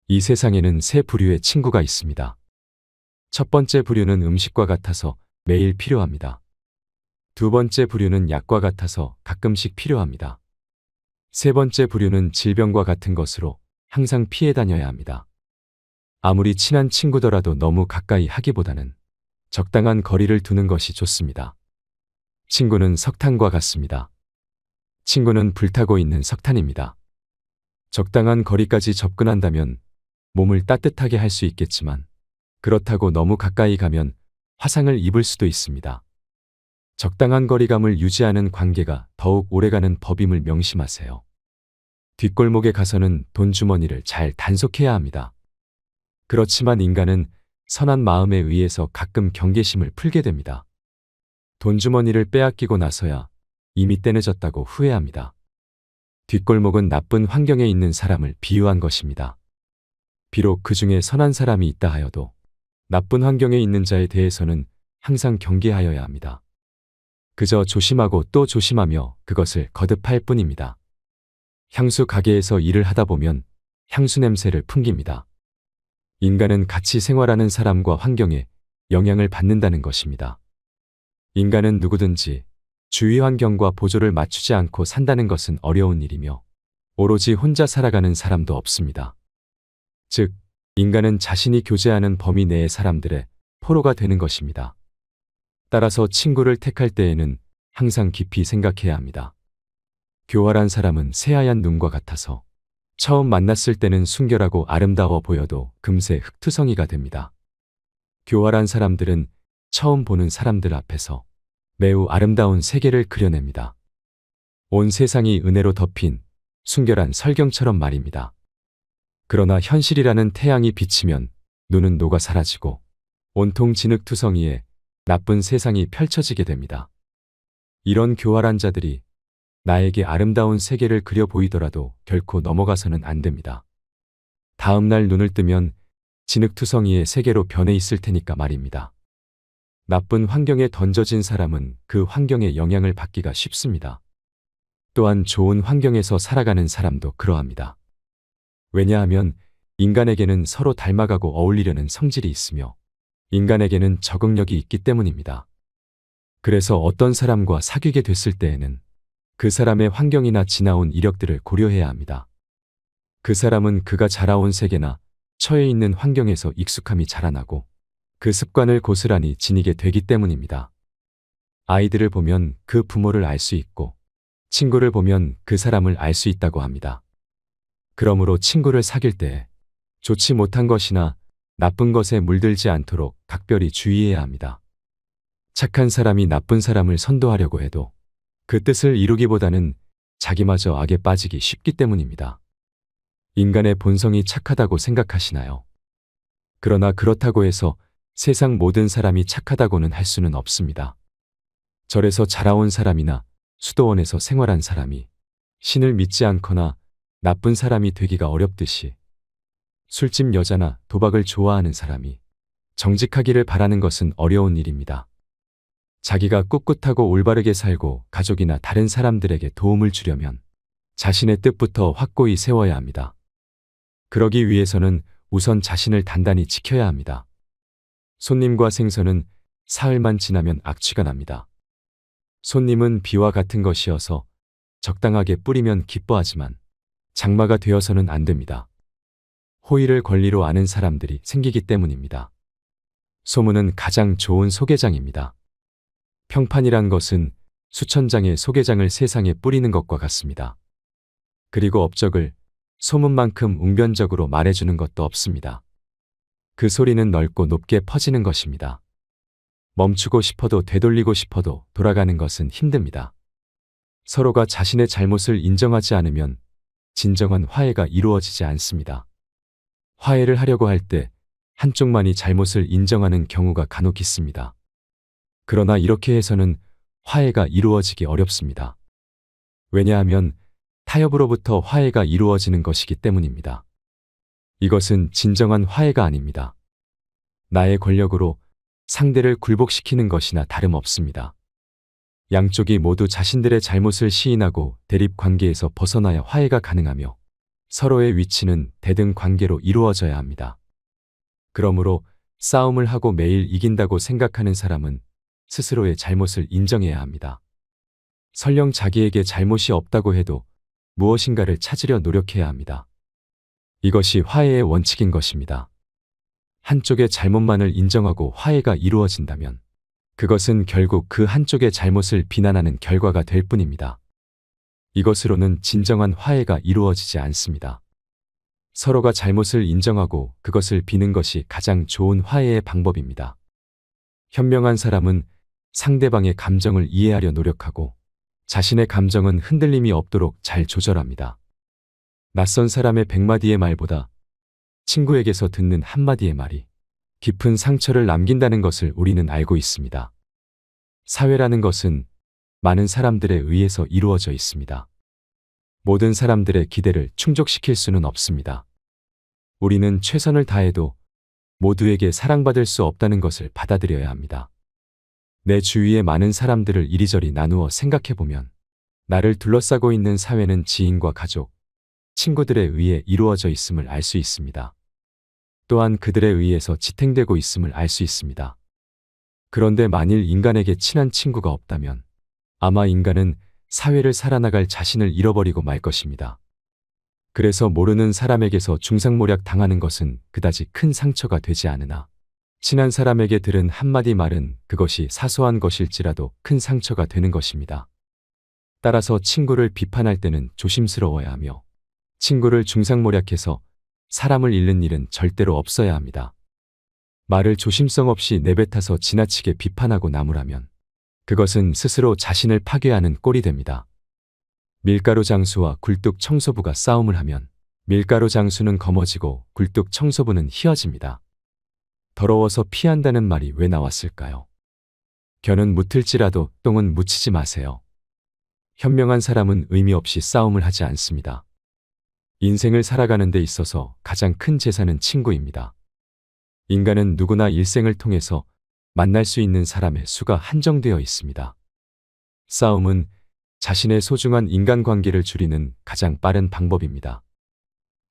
이 세상에는 세 부류의 친구가 있습니다. 첫 번째 부류는 음식과 같아서 매일 필요합니다. 두 번째 부류는 약과 같아서 가끔씩 필요합니다. 세 번째 부류는 질병과 같은 것으로 항상 피해 다녀야 합니다. 아무리 친한 친구더라도 너무 가까이 하기보다는 적당한 거리를 두는 것이 좋습니다. 친구는 석탄과 같습니다. 친구는 불타고 있는 석탄입니다. 적당한 거리까지 접근한다면 몸을 따뜻하게 할 수 있겠지만 그렇다고 너무 가까이 가면 화상을 입을 수도 있습니다. 적당한 거리감을 유지하는 관계가 더욱 오래가는 법임을 명심하세요. 뒷골목에 가서는 돈주머니를 잘 단속해야 합니다. 그렇지만 인간은 선한 마음에 의해서 가끔 경계심을 풀게 됩니다. 돈주머니를 빼앗기고 나서야 이미 때늦었다고 후회합니다. 뒷골목은 나쁜 환경에 있는 사람을 비유한 것입니다. 비록 그 중에 선한 사람이 있다 하여도 나쁜 환경에 있는 자에 대해서는 항상 경계하여야 합니다. 그저 조심하고 또 조심하며 그것을 거듭할 뿐입니다. 향수 가게에서 일을 하다 보면 향수 냄새를 풍깁니다. 인간은 같이 생활하는 사람과 환경에 영향을 받는다는 것입니다. 인간은 누구든지 주위 환경과 보조를 맞추지 않고 산다는 것은 어려운 일이며 오로지 혼자 살아가는 사람도 없습니다. 즉, 인간은 자신이 교제하는 범위 내의 사람들의 포로가 되는 것입니다. 따라서 친구를 택할 때에는 항상 깊이 생각해야 합니다. 교활한 사람은 새하얀 눈과 같아서 처음 만났을 때는 순결하고 아름다워 보여도 금세 흙투성이가 됩니다. 교활한 사람들은 처음 보는 사람들 앞에서 매우 아름다운 세계를 그려냅니다. 온 세상이 은혜로 덮인 순결한 설경처럼 말입니다. 그러나 현실이라는 태양이 비치면 눈은 녹아 사라지고 온통 진흙투성이에 나쁜 세상이 펼쳐지게 됩니다. 이런 교활한 자들이 나에게 아름다운 세계를 그려 보이더라도 결코 넘어가서는 안 됩니다. 다음 날 눈을 뜨면 진흙투성이의 세계로 변해 있을 테니까 말입니다. 나쁜 환경에 던져진 사람은 그 환경의 영향을 받기가 쉽습니다. 또한 좋은 환경에서 살아가는 사람도 그러합니다. 왜냐하면 인간에게는 서로 닮아가고 어울리려는 성질이 있으며 인간에게는 적응력이 있기 때문입니다. 그래서 어떤 사람과 사귀게 됐을 때에는 그 사람의 환경이나 지나온 이력들을 고려해야 합니다. 그 사람은 그가 자라온 세계나 처해 있는 환경에서 익숙함이 자라나고 그 습관을 고스란히 지니게 되기 때문입니다. 아이들을 보면 그 부모를 알 수 있고 친구를 보면 그 사람을 알 수 있다고 합니다. 그러므로 친구를 사귈 때 좋지 못한 것이나 나쁜 것에 물들지 않도록 각별히 주의해야 합니다. 착한 사람이 나쁜 사람을 선도하려고 해도 그 뜻을 이루기보다는 자기마저 악에 빠지기 쉽기 때문입니다. 인간의 본성이 착하다고 생각하시나요? 그러나 그렇다고 해서 세상 모든 사람이 착하다고는 할 수는 없습니다. 절에서 자라온 사람이나 수도원에서 생활한 사람이 신을 믿지 않거나 나쁜 사람이 되기가 어렵듯이 술집 여자나 도박을 좋아하는 사람이 정직하기를 바라는 것은 어려운 일입니다. 자기가 꿋꿋하고 올바르게 살고 가족이나 다른 사람들에게 도움을 주려면 자신의 뜻부터 확고히 세워야 합니다. 그러기 위해서는 우선 자신을 단단히 지켜야 합니다. 손님과 생선은 사흘만 지나면 악취가 납니다. 손님은 비와 같은 것이어서 적당하게 뿌리면 기뻐하지만 장마가 되어서는 안 됩니다. 호의를 권리로 아는 사람들이 생기기 때문입니다. 소문은 가장 좋은 소개장입니다. 평판이란 것은 수천 장의 소개장을 세상에 뿌리는 것과 같습니다. 그리고 업적을 소문만큼 웅변적으로 말해주는 것도 없습니다. 그 소리는 넓고 높게 퍼지는 것입니다. 멈추고 싶어도 되돌리고 싶어도 돌아가는 것은 힘듭니다. 서로가 자신의 잘못을 인정하지 않으면 진정한 화해가 이루어지지 않습니다. 화해를 하려고 할 때 한쪽만이 잘못을 인정하는 경우가 간혹 있습니다. 그러나 이렇게 해서는 화해가 이루어지기 어렵습니다. 왜냐하면 타협으로부터 화해가 이루어지는 것이기 때문입니다. 이것은 진정한 화해가 아닙니다. 나의 권력으로 상대를 굴복시키는 것이나 다름없습니다. 양쪽이 모두 자신들의 잘못을 시인하고 대립 관계에서 벗어나야 화해가 가능하며 서로의 위치는 대등 관계로 이루어져야 합니다. 그러므로 싸움을 하고 매일 이긴다고 생각하는 사람은 스스로의 잘못을 인정해야 합니다. 설령 자기에게 잘못이 없다고 해도 무엇인가를 찾으려 노력해야 합니다. 이것이 화해의 원칙인 것입니다. 한쪽의 잘못만을 인정하고 화해가 이루어진다면 그것은 결국 그 한쪽의 잘못을 비난하는 결과가 될 뿐입니다. 이것으로는 진정한 화해가 이루어지지 않습니다. 서로가 잘못을 인정하고 그것을 비는 것이 가장 좋은 화해의 방법입니다. 현명한 사람은 상대방의 감정을 이해하려 노력하고 자신의 감정은 흔들림이 없도록 잘 조절합니다. 낯선 사람의 100마디의 말보다 친구에게서 듣는 한마디의 말이 깊은 상처를 남긴다는 것을 우리는 알고 있습니다. 사회라는 것은 많은 사람들에 의해서 이루어져 있습니다. 모든 사람들의 기대를 충족시킬 수는 없습니다. 우리는 최선을 다해도 모두에게 사랑받을 수 없다는 것을 받아들여야 합니다. 내 주위의 많은 사람들을 이리저리 나누어 생각해보면 나를 둘러싸고 있는 사회는 지인과 가족, 친구들에 의해 이루어져 있음을 알 수 있습니다. 또한 그들에 의해서 지탱되고 있음을 알 수 있습니다. 그런데 만일 인간에게 친한 친구가 없다면 아마 인간은 사회를 살아나갈 자신을 잃어버리고 말 것입니다. 그래서 모르는 사람에게서 중상모략 당하는 것은 그다지 큰 상처가 되지 않으나 친한 사람에게 들은 한마디 말은 그것이 사소한 것일지라도 큰 상처가 되는 것입니다. 따라서 친구를 비판할 때는 조심스러워야 하며 친구를 중상모략해서 사람을 잃는 일은 절대로 없어야 합니다. 말을 조심성 없이 내뱉어서 지나치게 비판하고 나무라면 그것은 스스로 자신을 파괴하는 꼴이 됩니다. 밀가루 장수와 굴뚝 청소부가 싸움을 하면 밀가루 장수는 검어지고 굴뚝 청소부는 희어집니다. 더러워서 피한다는 말이 왜 나왔을까요? 겨는 묻힐지라도 똥은 묻히지 마세요. 현명한 사람은 의미 없이 싸움을 하지 않습니다. 인생을 살아가는 데 있어서 가장 큰 재산은 친구입니다. 인간은 누구나 일생을 통해서 만날 수 있는 사람의 수가 한정되어 있습니다. 싸움은 자신의 소중한 인간관계를 줄이는 가장 빠른 방법입니다.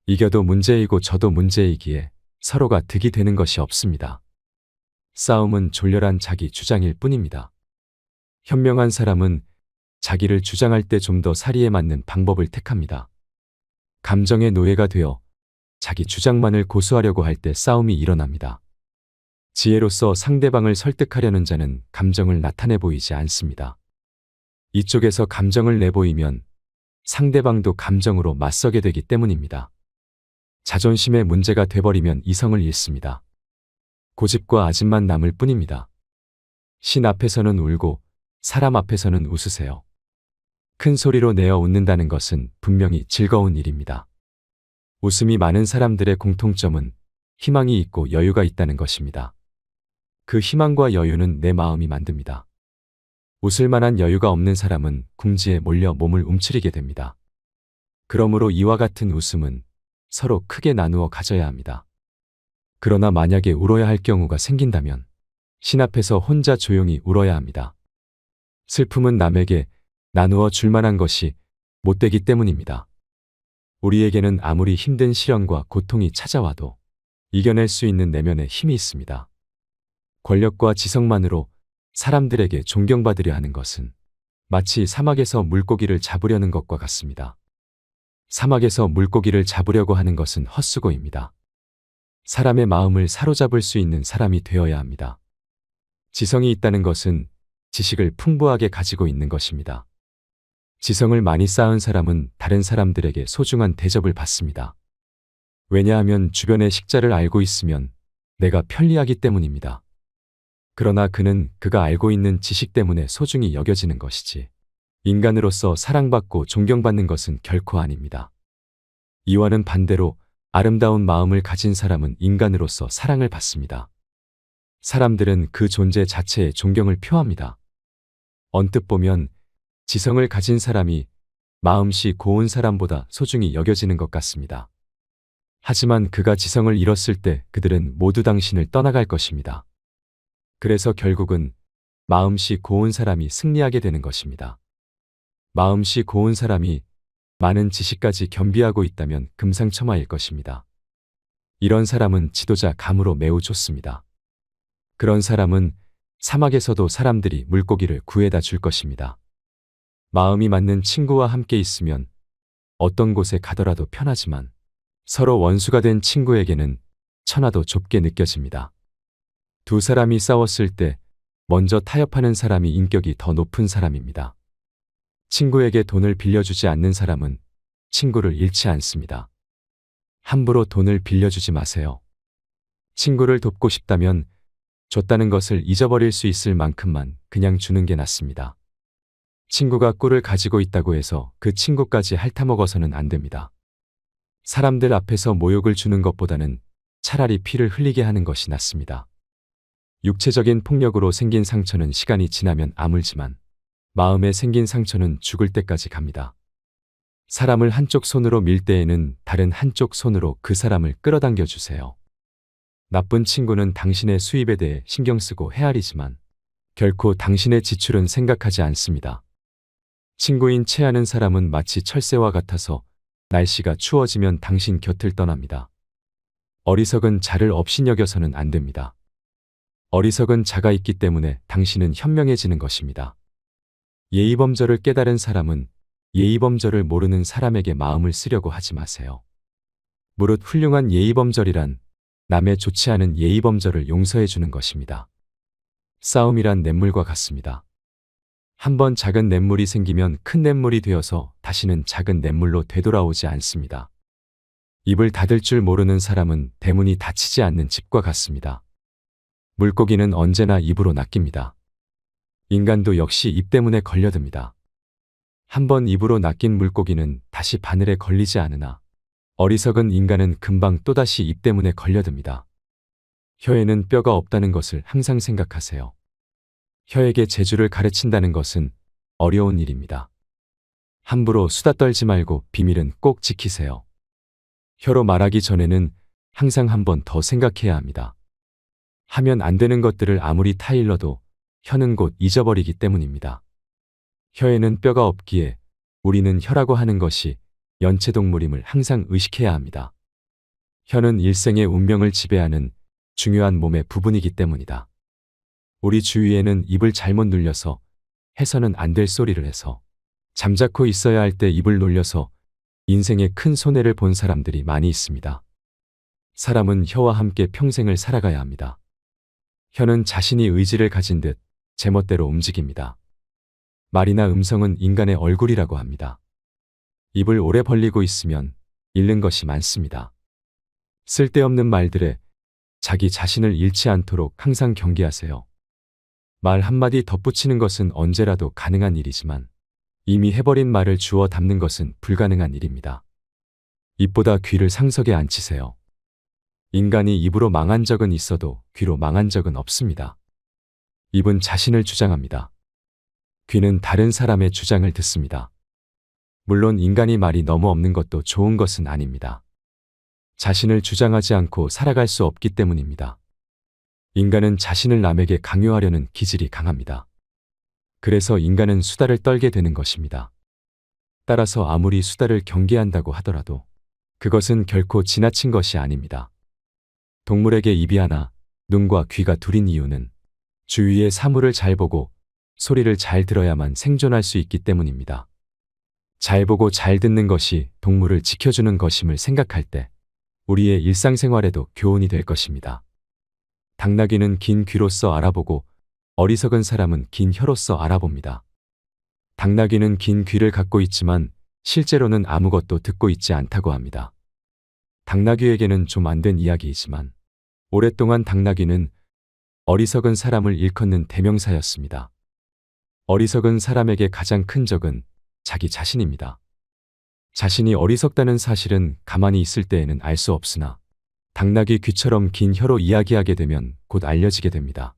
이겨도 문제이고 져도 문제이기에 서로가 득이 되는 것이 없습니다. 싸움은 졸렬한 자기 주장일 뿐입니다. 현명한 사람은 자기를 주장할 때 좀 더 사리에 맞는 방법을 택합니다. 감정의 노예가 되어 자기 주장만을 고수하려고 할 때 싸움이 일어납니다. 지혜로서 상대방을 설득하려는 자는 감정을 나타내 보이지 않습니다. 이쪽에서 감정을 내보이면 상대방도 감정으로 맞서게 되기 때문입니다. 자존심의 문제가 돼버리면 이성을 잃습니다. 고집과 아집만 남을 뿐입니다. 신 앞에서는 울고 사람 앞에서는 웃으세요. 큰 소리로 내어 웃는다는 것은 분명히 즐거운 일입니다. 웃음이 많은 사람들의 공통점은 희망이 있고 여유가 있다는 것입니다. 그 희망과 여유는 내 마음이 만듭니다. 웃을 만한 여유가 없는 사람은 궁지에 몰려 몸을 움츠리게 됩니다. 그러므로 이와 같은 웃음은 서로 크게 나누어 가져야 합니다. 그러나 만약에 울어야 할 경우가 생긴다면 신 앞에서 혼자 조용히 울어야 합니다. 슬픔은 남에게 나누어 줄 만한 것이 못되기 때문입니다. 우리에게는 아무리 힘든 시련과 고통이 찾아와도 이겨낼 수 있는 내면의 힘이 있습니다. 권력과 지성만으로 사람들에게 존경받으려 하는 것은 마치 사막에서 물고기를 잡으려는 것과 같습니다. 사막에서 물고기를 잡으려고 하는 것은 헛수고입니다. 사람의 마음을 사로잡을 수 있는 사람이 되어야 합니다. 지성이 있다는 것은 지식을 풍부하게 가지고 있는 것입니다. 지성을 많이 쌓은 사람은 다른 사람들에게 소중한 대접을 받습니다. 왜냐하면 주변의 식자를 알고 있으면 내가 편리하기 때문입니다. 그러나 그는 그가 알고 있는 지식 때문에 소중히 여겨지는 것이지 인간으로서 사랑받고 존경받는 것은 결코 아닙니다. 이와는 반대로 아름다운 마음을 가진 사람은 인간으로서 사랑을 받습니다. 사람들은 그 존재 자체에 존경을 표합니다. 언뜻 보면 지성을 가진 사람이 마음씨 고운 사람보다 소중히 여겨지는 것 같습니다. 하지만 그가 지성을 잃었을 때 그들은 모두 당신을 떠나갈 것입니다. 그래서 결국은 마음씨 고운 사람이 승리하게 되는 것입니다. 마음씨 고운 사람이 많은 지식까지 겸비하고 있다면 금상첨화일 것입니다. 이런 사람은 지도자 감으로 매우 좋습니다. 그런 사람은 사막에서도 사람들이 물고기를 구해다 줄 것입니다. 마음이 맞는 친구와 함께 있으면 어떤 곳에 가더라도 편하지만 서로 원수가 된 친구에게는 천하도 좁게 느껴집니다. 두 사람이 싸웠을 때 먼저 타협하는 사람이 인격이 더 높은 사람입니다. 친구에게 돈을 빌려주지 않는 사람은 친구를 잃지 않습니다. 함부로 돈을 빌려주지 마세요. 친구를 돕고 싶다면 줬다는 것을 잊어버릴 수 있을 만큼만 그냥 주는 게 낫습니다. 친구가 꿀을 가지고 있다고 해서 그 친구까지 핥아먹어서는 안 됩니다. 사람들 앞에서 모욕을 주는 것보다는 차라리 피를 흘리게 하는 것이 낫습니다. 육체적인 폭력으로 생긴 상처는 시간이 지나면 아물지만 마음에 생긴 상처는 죽을 때까지 갑니다. 사람을 한쪽 손으로 밀 때에는 다른 한쪽 손으로 그 사람을 끌어당겨 주세요. 나쁜 친구는 당신의 수입에 대해 신경 쓰고 헤아리지만 결코 당신의 지출은 생각하지 않습니다. 친구인 체하는 사람은 마치 철새와 같아서 날씨가 추워지면 당신 곁을 떠납니다. 어리석은 자를 업신여겨서는 안 됩니다. 어리석은 자가 있기 때문에 당신은 현명해지는 것입니다. 예의범절을 깨달은 사람은 예의범절을 모르는 사람에게 마음을 쓰려고 하지 마세요. 무릇 훌륭한 예의범절이란 남의 좋지 않은 예의범절을 용서해 주는 것입니다. 싸움이란 냇물과 같습니다. 한번 작은 냇물이 생기면 큰 냇물이 되어서 다시는 작은 냇물로 되돌아오지 않습니다. 입을 닫을 줄 모르는 사람은 대문이 닫히지 않는 집과 같습니다. 물고기는 언제나 입으로 낚입니다. 인간도 역시 입 때문에 걸려듭니다. 한번 입으로 낚인 물고기는 다시 바늘에 걸리지 않으나 어리석은 인간은 금방 또다시 입 때문에 걸려듭니다. 혀에는 뼈가 없다는 것을 항상 생각하세요. 혀에게 재주를 가르친다는 것은 어려운 일입니다. 함부로 수다 떨지 말고 비밀은 꼭 지키세요. 혀로 말하기 전에는 항상 한 번 더 생각해야 합니다. 하면 안 되는 것들을 아무리 타일러도 혀는 곧 잊어버리기 때문입니다. 혀에는 뼈가 없기에 우리는 혀라고 하는 것이 연체동물임을 항상 의식해야 합니다. 혀는 일생의 운명을 지배하는 중요한 몸의 부분이기 때문이다. 우리 주위에는 입을 잘못 눌려서 해서는 안 될 소리를 해서 잠자코 있어야 할 때 입을 놀려서 인생에 큰 손해를 본 사람들이 많이 있습니다. 사람은 혀와 함께 평생을 살아가야 합니다. 혀는 자신이 의지를 가진 듯 제멋대로 움직입니다. 말이나 음성은 인간의 얼굴이라고 합니다. 입을 오래 벌리고 있으면 잃는 것이 많습니다. 쓸데없는 말들에 자기 자신을 잃지 않도록 항상 경계하세요. 말 한마디 덧붙이는 것은 언제라도 가능한 일이지만 이미 해버린 말을 주워 담는 것은 불가능한 일입니다. 입보다 귀를 상석에 앉히세요. 인간이 입으로 망한 적은 있어도 귀로 망한 적은 없습니다. 입은 자신을 주장합니다. 귀는 다른 사람의 주장을 듣습니다. 물론 인간이 말이 너무 없는 것도 좋은 것은 아닙니다. 자신을 주장하지 않고 살아갈 수 없기 때문입니다. 인간은 자신을 남에게 강요하려는 기질이 강합니다. 그래서 인간은 수다를 떨게 되는 것입니다. 따라서 아무리 수다를 경계한다고 하더라도 그것은 결코 지나친 것이 아닙니다. 동물에게 입이 하나, 눈과 귀가 둘인 이유는 주위의 사물을 잘 보고 소리를 잘 들어야만 생존할 수 있기 때문입니다. 잘 보고 잘 듣는 것이 동물을 지켜주는 것임을 생각할 때 우리의 일상생활에도 교훈이 될 것입니다. 당나귀는 긴 귀로써 알아보고 어리석은 사람은 긴 혀로써 알아봅니다. 당나귀는 긴 귀를 갖고 있지만 실제로는 아무것도 듣고 있지 않다고 합니다. 당나귀에게는 좀 안 된 이야기이지만 오랫동안 당나귀는 어리석은 사람을 일컫는 대명사였습니다. 어리석은 사람에게 가장 큰 적은 자기 자신입니다. 자신이 어리석다는 사실은 가만히 있을 때에는 알 수 없으나 당나귀 귀처럼 긴 혀로 이야기하게 되면 곧 알려지게 됩니다.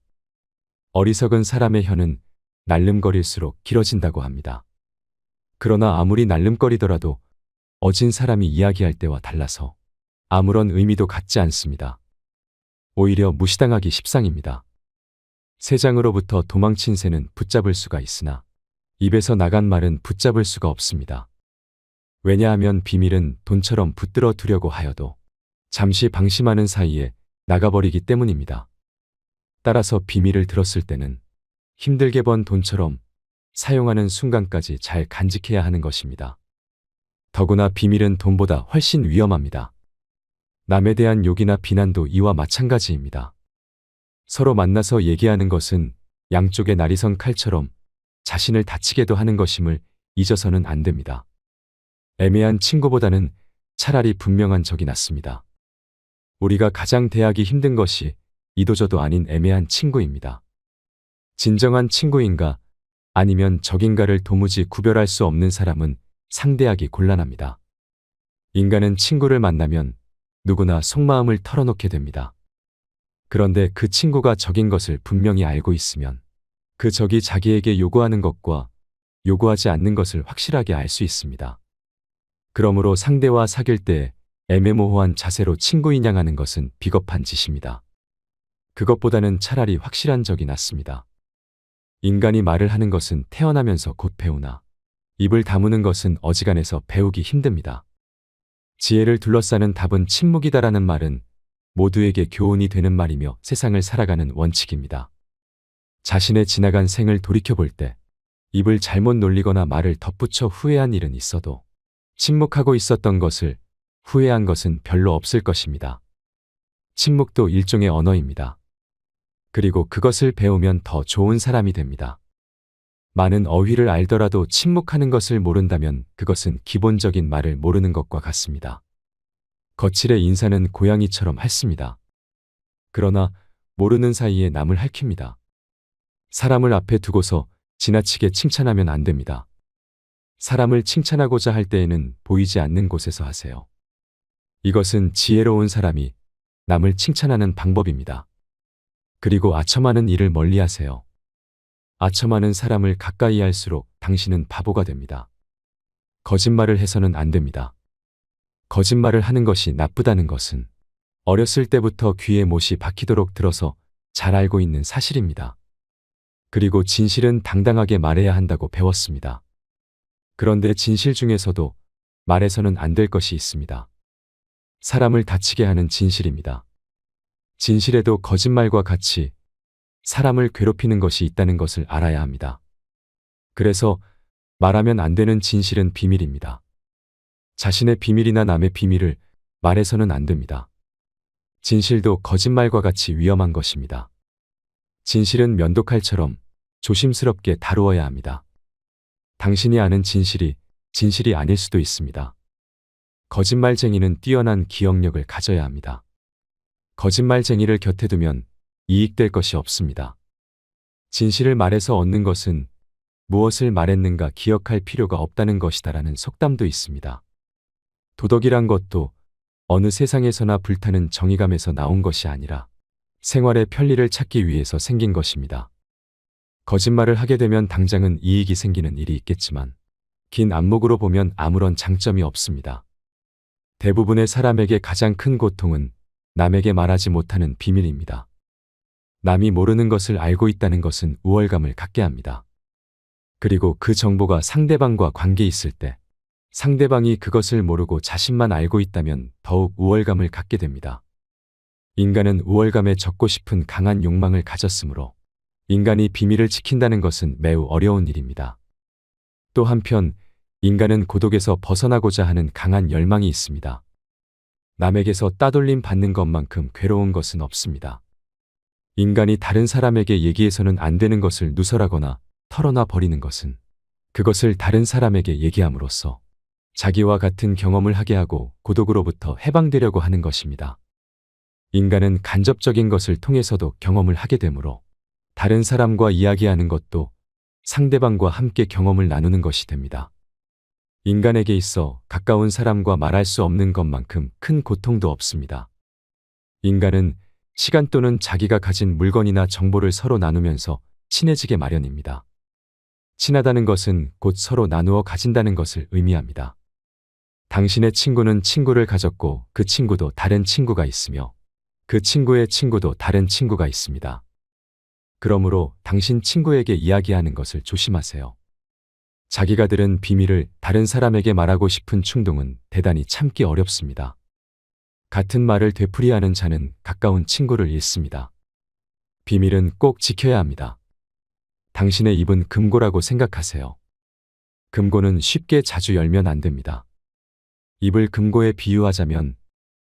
어리석은 사람의 혀는 날름거릴수록 길어진다고 합니다. 그러나 아무리 날름거리더라도 어진 사람이 이야기할 때와 달라서 아무런 의미도 갖지 않습니다. 오히려 무시당하기 십상입니다. 새장으로부터 도망친 새는 붙잡을 수가 있으나 입에서 나간 말은 붙잡을 수가 없습니다. 왜냐하면 비밀은 돈처럼 붙들어 두려고 하여도 잠시 방심하는 사이에 나가버리기 때문입니다. 따라서 비밀을 들었을 때는 힘들게 번 돈처럼 사용하는 순간까지 잘 간직해야 하는 것입니다. 더구나 비밀은 돈보다 훨씬 위험합니다. 남에 대한 욕이나 비난도 이와 마찬가지입니다. 서로 만나서 얘기하는 것은 양쪽의 날이선 칼처럼 자신을 다치게도 하는 것임을 잊어서는 안 됩니다. 애매한 친구보다는 차라리 분명한 적이 낫습니다. 우리가 가장 대하기 힘든 것이 이도저도 아닌 애매한 친구입니다. 진정한 친구인가 아니면 적인가를 도무지 구별할 수 없는 사람은 상대하기 곤란합니다. 인간은 친구를 만나면 누구나 속마음을 털어놓게 됩니다. 그런데 그 친구가 적인 것을 분명히 알고 있으면 그 적이 자기에게 요구하는 것과 요구하지 않는 것을 확실하게 알 수 있습니다. 그러므로 상대와 사귈 때 애매모호한 자세로 친구인 양하는 것은 비겁한 짓입니다. 그것보다는 차라리 확실한 적이 낫습니다. 인간이 말을 하는 것은 태어나면서 곧 배우나 입을 다무는 것은 어지간해서 배우기 힘듭니다. 지혜를 둘러싸는 답은 침묵이다라는 말은 모두에게 교훈이 되는 말이며 세상을 살아가는 원칙입니다. 자신의 지나간 생을 돌이켜볼 때 입을 잘못 놀리거나 말을 덧붙여 후회한 일은 있어도 침묵하고 있었던 것을 후회한 것은 별로 없을 것입니다. 침묵도 일종의 언어입니다. 그리고 그것을 배우면 더 좋은 사람이 됩니다. 많은 어휘를 알더라도 침묵하는 것을 모른다면 그것은 기본적인 말을 모르는 것과 같습니다. 거칠의 인사는 고양이처럼 핥습니다. 그러나 모르는 사이에 남을 핥힙니다. 사람을 앞에 두고서 지나치게 칭찬하면 안 됩니다. 사람을 칭찬하고자 할 때에는 보이지 않는 곳에서 하세요. 이것은 지혜로운 사람이 남을 칭찬하는 방법입니다. 그리고 아첨하는 일을 멀리 하세요. 아첨하는 사람을 가까이 할수록 당신은 바보가 됩니다. 거짓말을 해서는 안 됩니다. 거짓말을 하는 것이 나쁘다는 것은 어렸을 때부터 귀에 못이 박히도록 들어서 잘 알고 있는 사실입니다. 그리고 진실은 당당하게 말해야 한다고 배웠습니다. 그런데 진실 중에서도 말해서는 안 될 것이 있습니다. 사람을 다치게 하는 진실입니다. 진실에도 거짓말과 같이 사람을 괴롭히는 것이 있다는 것을 알아야 합니다. 그래서 말하면 안 되는 진실은 비밀입니다. 자신의 비밀이나 남의 비밀을 말해서는 안 됩니다. 진실도 거짓말과 같이 위험한 것입니다. 진실은 면도칼처럼 조심스럽게 다루어야 합니다. 당신이 아는 진실이 진실이 아닐 수도 있습니다. 거짓말쟁이는 뛰어난 기억력을 가져야 합니다. 거짓말쟁이를 곁에 두면 이익될 것이 없습니다. 진실을 말해서 얻는 것은 무엇을 말했는가 기억할 필요가 없다는 것이다라는 속담도 있습니다. 도덕이란 것도 어느 세상에서나 불타는 정의감에서 나온 것이 아니라 생활의 편리를 찾기 위해서 생긴 것입니다. 거짓말을 하게 되면 당장은 이익이 생기는 일이 있겠지만 긴 안목으로 보면 아무런 장점이 없습니다. 대부분의 사람에게 가장 큰 고통은 남에게 말하지 못하는 비밀입니다. 남이 모르는 것을 알고 있다는 것은 우월감을 갖게 합니다. 그리고 그 정보가 상대방과 관계 있을 때 상대방이 그것을 모르고 자신만 알고 있다면 더욱 우월감을 갖게 됩니다. 인간은 우월감에 젖고 싶은 강한 욕망을 가졌으므로 인간이 비밀을 지킨다는 것은 매우 어려운 일입니다. 또 한편 인간은 고독에서 벗어나고자 하는 강한 열망이 있습니다. 남에게서 따돌림 받는 것만큼 괴로운 것은 없습니다. 인간이 다른 사람에게 얘기해서는 안 되는 것을 누설하거나 털어놔 버리는 것은 그것을 다른 사람에게 얘기함으로써 자기와 같은 경험을 하게 하고 고독으로부터 해방되려고 하는 것입니다. 인간은 간접적인 것을 통해서도 경험을 하게 되므로 다른 사람과 이야기하는 것도 상대방과 함께 경험을 나누는 것이 됩니다. 인간에게 있어 가까운 사람과 말할 수 없는 것만큼 큰 고통도 없습니다. 인간은 시간 또는 자기가 가진 물건이나 정보를 서로 나누면서 친해지게 마련입니다. 친하다는 것은 곧 서로 나누어 가진다는 것을 의미합니다. 당신의 친구는 친구를 가졌고 그 친구도 다른 친구가 있으며 그 친구의 친구도 다른 친구가 있습니다. 그러므로 당신 친구에게 이야기하는 것을 조심하세요. 자기가 들은 비밀을 다른 사람에게 말하고 싶은 충동은 대단히 참기 어렵습니다. 같은 말을 되풀이하는 자는 가까운 친구를 잃습니다. 비밀은 꼭 지켜야 합니다. 당신의 입은 금고라고 생각하세요. 금고는 쉽게 자주 열면 안 됩니다. 입을 금고에 비유하자면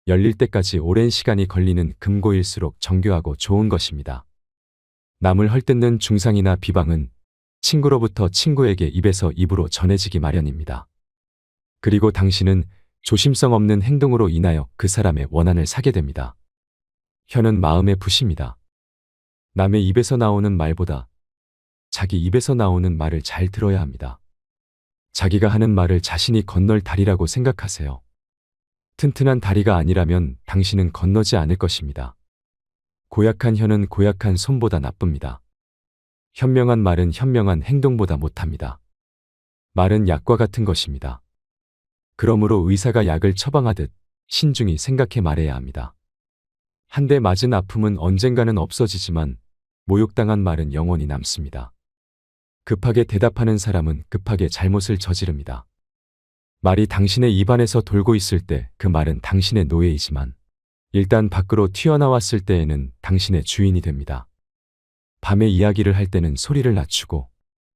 열릴 때까지 오랜 시간이 걸리는 금고일수록 정교하고 좋은 것입니다. 남을 헐뜯는 중상이나 비방은 친구로부터 친구에게 입에서 입으로 전해지기 마련입니다. 그리고 당신은 조심성 없는 행동으로 인하여 그 사람의 원한을 사게 됩니다. 혀는 마음의 붓입니다. 남의 입에서 나오는 말보다 자기 입에서 나오는 말을 잘 들어야 합니다. 자기가 하는 말을 자신이 건널 다리라고 생각하세요. 튼튼한 다리가 아니라면 당신은 건너지 않을 것입니다. 고약한 혀는 고약한 손보다 나쁩니다. 현명한 말은 현명한 행동보다 못합니다. 말은 약과 같은 것입니다. 그러므로 의사가 약을 처방하듯 신중히 생각해 말해야 합니다. 한 대 맞은 아픔은 언젠가는 없어지지만 모욕당한 말은 영원히 남습니다. 급하게 대답하는 사람은 급하게 잘못을 저지릅니다. 말이 당신의 입안에서 돌고 있을 때 그 말은 당신의 노예이지만 일단 밖으로 튀어나왔을 때에는 당신의 주인이 됩니다. 밤에 이야기를 할 때는 소리를 낮추고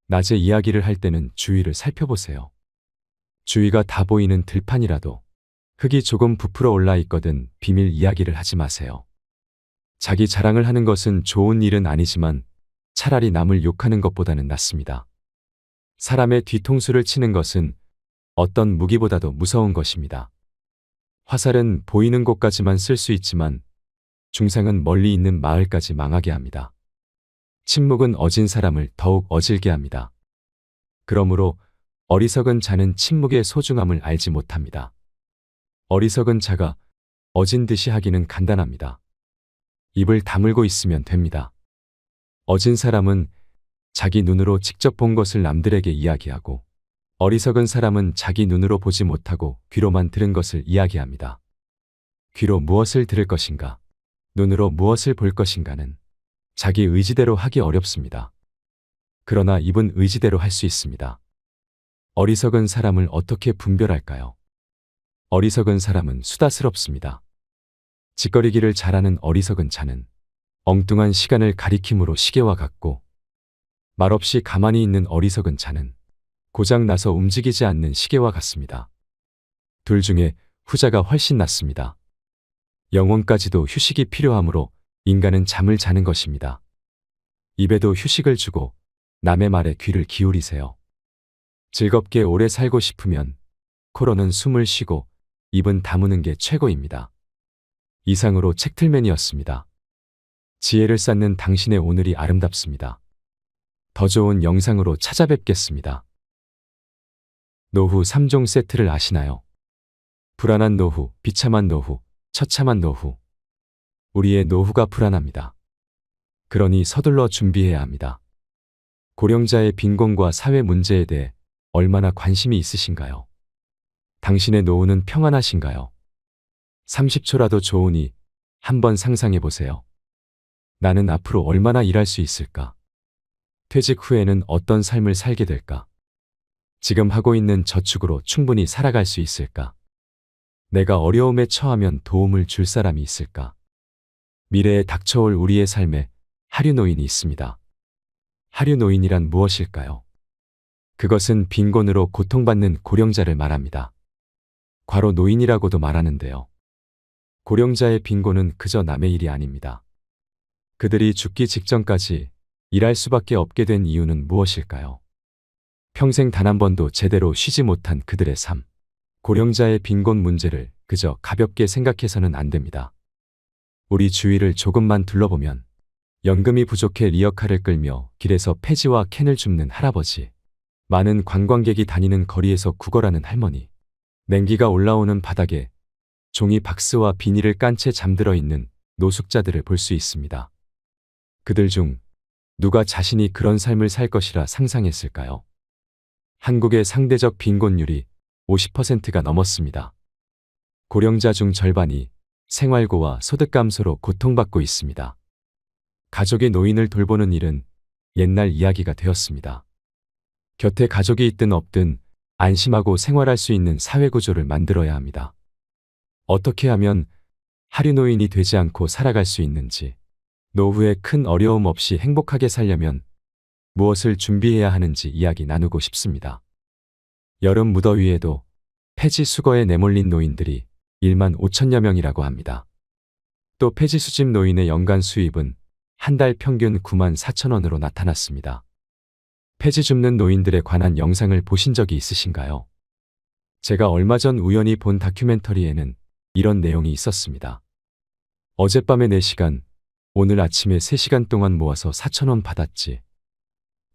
낮에 이야기를 할 때는 주위를 살펴보세요. 주위가 다 보이는 들판이라도 흙이 조금 부풀어 올라 있거든 비밀 이야기를 하지 마세요. 자기 자랑을 하는 것은 좋은 일은 아니지만 차라리 남을 욕하는 것보다는 낫습니다. 사람의 뒤통수를 치는 것은 어떤 무기보다도 무서운 것입니다. 화살은 보이는 곳까지만 쓸 수 있지만 중상은 멀리 있는 마을까지 망하게 합니다. 침묵은 어진 사람을 더욱 어질게 합니다. 그러므로 어리석은 자는 침묵의 소중함을 알지 못합니다. 어리석은 자가 어진 듯이 하기는 간단합니다. 입을 다물고 있으면 됩니다. 어진 사람은 자기 눈으로 직접 본 것을 남들에게 이야기하고 어리석은 사람은 자기 눈으로 보지 못하고 귀로만 들은 것을 이야기합니다. 귀로 무엇을 들을 것인가, 눈으로 무엇을 볼 것인가는 자기 의지대로 하기 어렵습니다. 그러나 입은 의지대로 할 수 있습니다. 어리석은 사람을 어떻게 분별할까요? 어리석은 사람은 수다스럽습니다. 짓거리기를 잘하는 어리석은 자는 엉뚱한 시간을 가리킴으로 시계와 같고 말없이 가만히 있는 어리석은 자는 고장 나서 움직이지 않는 시계와 같습니다. 둘 중에 후자가 훨씬 낫습니다. 영혼까지도 휴식이 필요하므로 인간은 잠을 자는 것입니다. 입에도 휴식을 주고 남의 말에 귀를 기울이세요. 즐겁게 오래 살고 싶으면 코로는 숨을 쉬고 입은 다무는 게 최고입니다. 이상으로 책틀맨이었습니다. 지혜를 쌓는 당신의 오늘이 아름답습니다. 더 좋은 영상으로 찾아뵙겠습니다. 노후 3종 세트를 아시나요? 불안한 노후, 비참한 노후, 처참한 노후. 우리의 노후가 불안합니다. 그러니 서둘러 준비해야 합니다. 고령자의 빈곤과 사회 문제에 대해 얼마나 관심이 있으신가요? 당신의 노후는 평안하신가요? 30초라도 좋으니 한번 상상해 보세요. 나는 앞으로 얼마나 일할 수 있을까? 퇴직 후에는 어떤 삶을 살게 될까? 지금 하고 있는 저축으로 충분히 살아갈 수 있을까? 내가 어려움에 처하면 도움을 줄 사람이 있을까? 미래에 닥쳐올 우리의 삶에 하류노인이 있습니다. 하류노인이란 무엇일까요? 그것은 빈곤으로 고통받는 고령자를 말합니다. 과로 노인이라고도 말하는데요. 고령자의 빈곤은 그저 남의 일이 아닙니다. 그들이 죽기 직전까지 일할 수밖에 없게 된 이유는 무엇일까요? 평생 단 한 번도 제대로 쉬지 못한 그들의 삶. 고령자의 빈곤 문제를 그저 가볍게 생각해서는 안 됩니다. 우리 주위를 조금만 둘러보면 연금이 부족해 리어카를 끌며 길에서 폐지와 캔을 줍는 할아버지, 많은 관광객이 다니는 거리에서 구걸하는 할머니, 냉기가 올라오는 바닥에 종이 박스와 비닐을 깐 채 잠들어 있는 노숙자들을 볼 수 있습니다. 그들 중 누가 자신이 그런 삶을 살 것이라 상상했을까요? 한국의 상대적 빈곤율이 50%가 넘었습니다. 고령자 중 절반이 생활고와 소득 감소로 고통받고 있습니다. 가족의 노인을 돌보는 일은 옛날 이야기가 되었습니다. 곁에 가족이 있든 없든 안심하고 생활할 수 있는 사회구조를 만들어야 합니다. 어떻게 하면 하류 노인이 되지 않고 살아갈 수 있는지, 노후에 큰 어려움 없이 행복하게 살려면 무엇을 준비해야 하는지 이야기 나누고 싶습니다. 여름 무더위에도 폐지 수거에 내몰린 노인들이 1만 5천여 명이라고 합니다. 또 폐지 수집 노인의 연간 수입은 한 달 평균 9만 4천 원으로 나타났습니다. 폐지 줍는 노인들에 관한 영상을 보신 적이 있으신가요? 제가 얼마 전 우연히 본 다큐멘터리에는 이런 내용이 있었습니다. 어젯밤에 4시간, 오늘 아침에 3시간 동안 모아서 4천 원 받았지.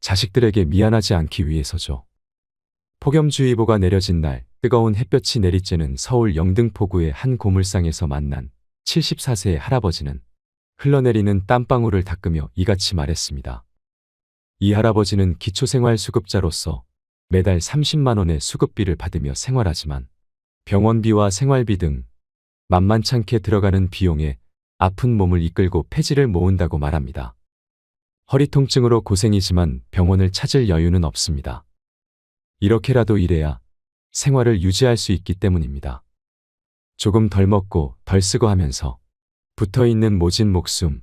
자식들에게 미안하지 않기 위해서죠. 폭염주의보가 내려진 날 뜨거운 햇볕이 내리쬐는 서울 영등포구의 한 고물상에서 만난 74세의 할아버지는 흘러내리는 땀방울을 닦으며 이같이 말했습니다. 이 할아버지는 기초생활수급자로서 매달 30만 원의 수급비를 받으며 생활하지만 병원비와 생활비 등 만만찮게 들어가는 비용에 아픈 몸을 이끌고 폐지를 모은다고 말합니다. 허리 통증으로 고생이지만 병원을 찾을 여유는 없습니다. 이렇게라도 일해야 생활을 유지할 수 있기 때문입니다. 조금 덜 먹고 덜 쓰고 하면서 붙어있는 모진 목숨,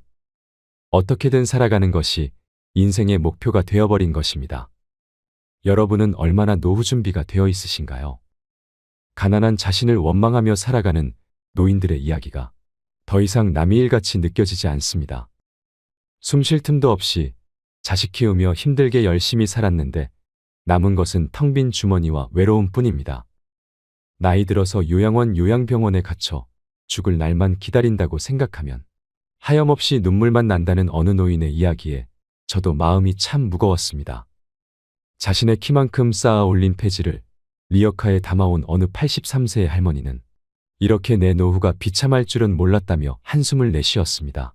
어떻게든 살아가는 것이 인생의 목표가 되어버린 것입니다. 여러분은 얼마나 노후 준비가 되어 있으신가요? 가난한 자신을 원망하며 살아가는 노인들의 이야기가 더 이상 남의 일같이 느껴지지 않습니다. 숨 쉴 틈도 없이 자식 키우며 힘들게 열심히 살았는데 남은 것은 텅 빈 주머니와 외로움뿐입니다. 나이 들어서 요양원 요양병원에 갇혀 죽을 날만 기다린다고 생각하면 하염없이 눈물만 난다는 어느 노인의 이야기에 저도 마음이 참 무거웠습니다. 자신의 키만큼 쌓아 올린 폐지를 리어카에 담아온 어느 83세의 할머니는 이렇게 내 노후가 비참할 줄은 몰랐다며 한숨을 내쉬었습니다.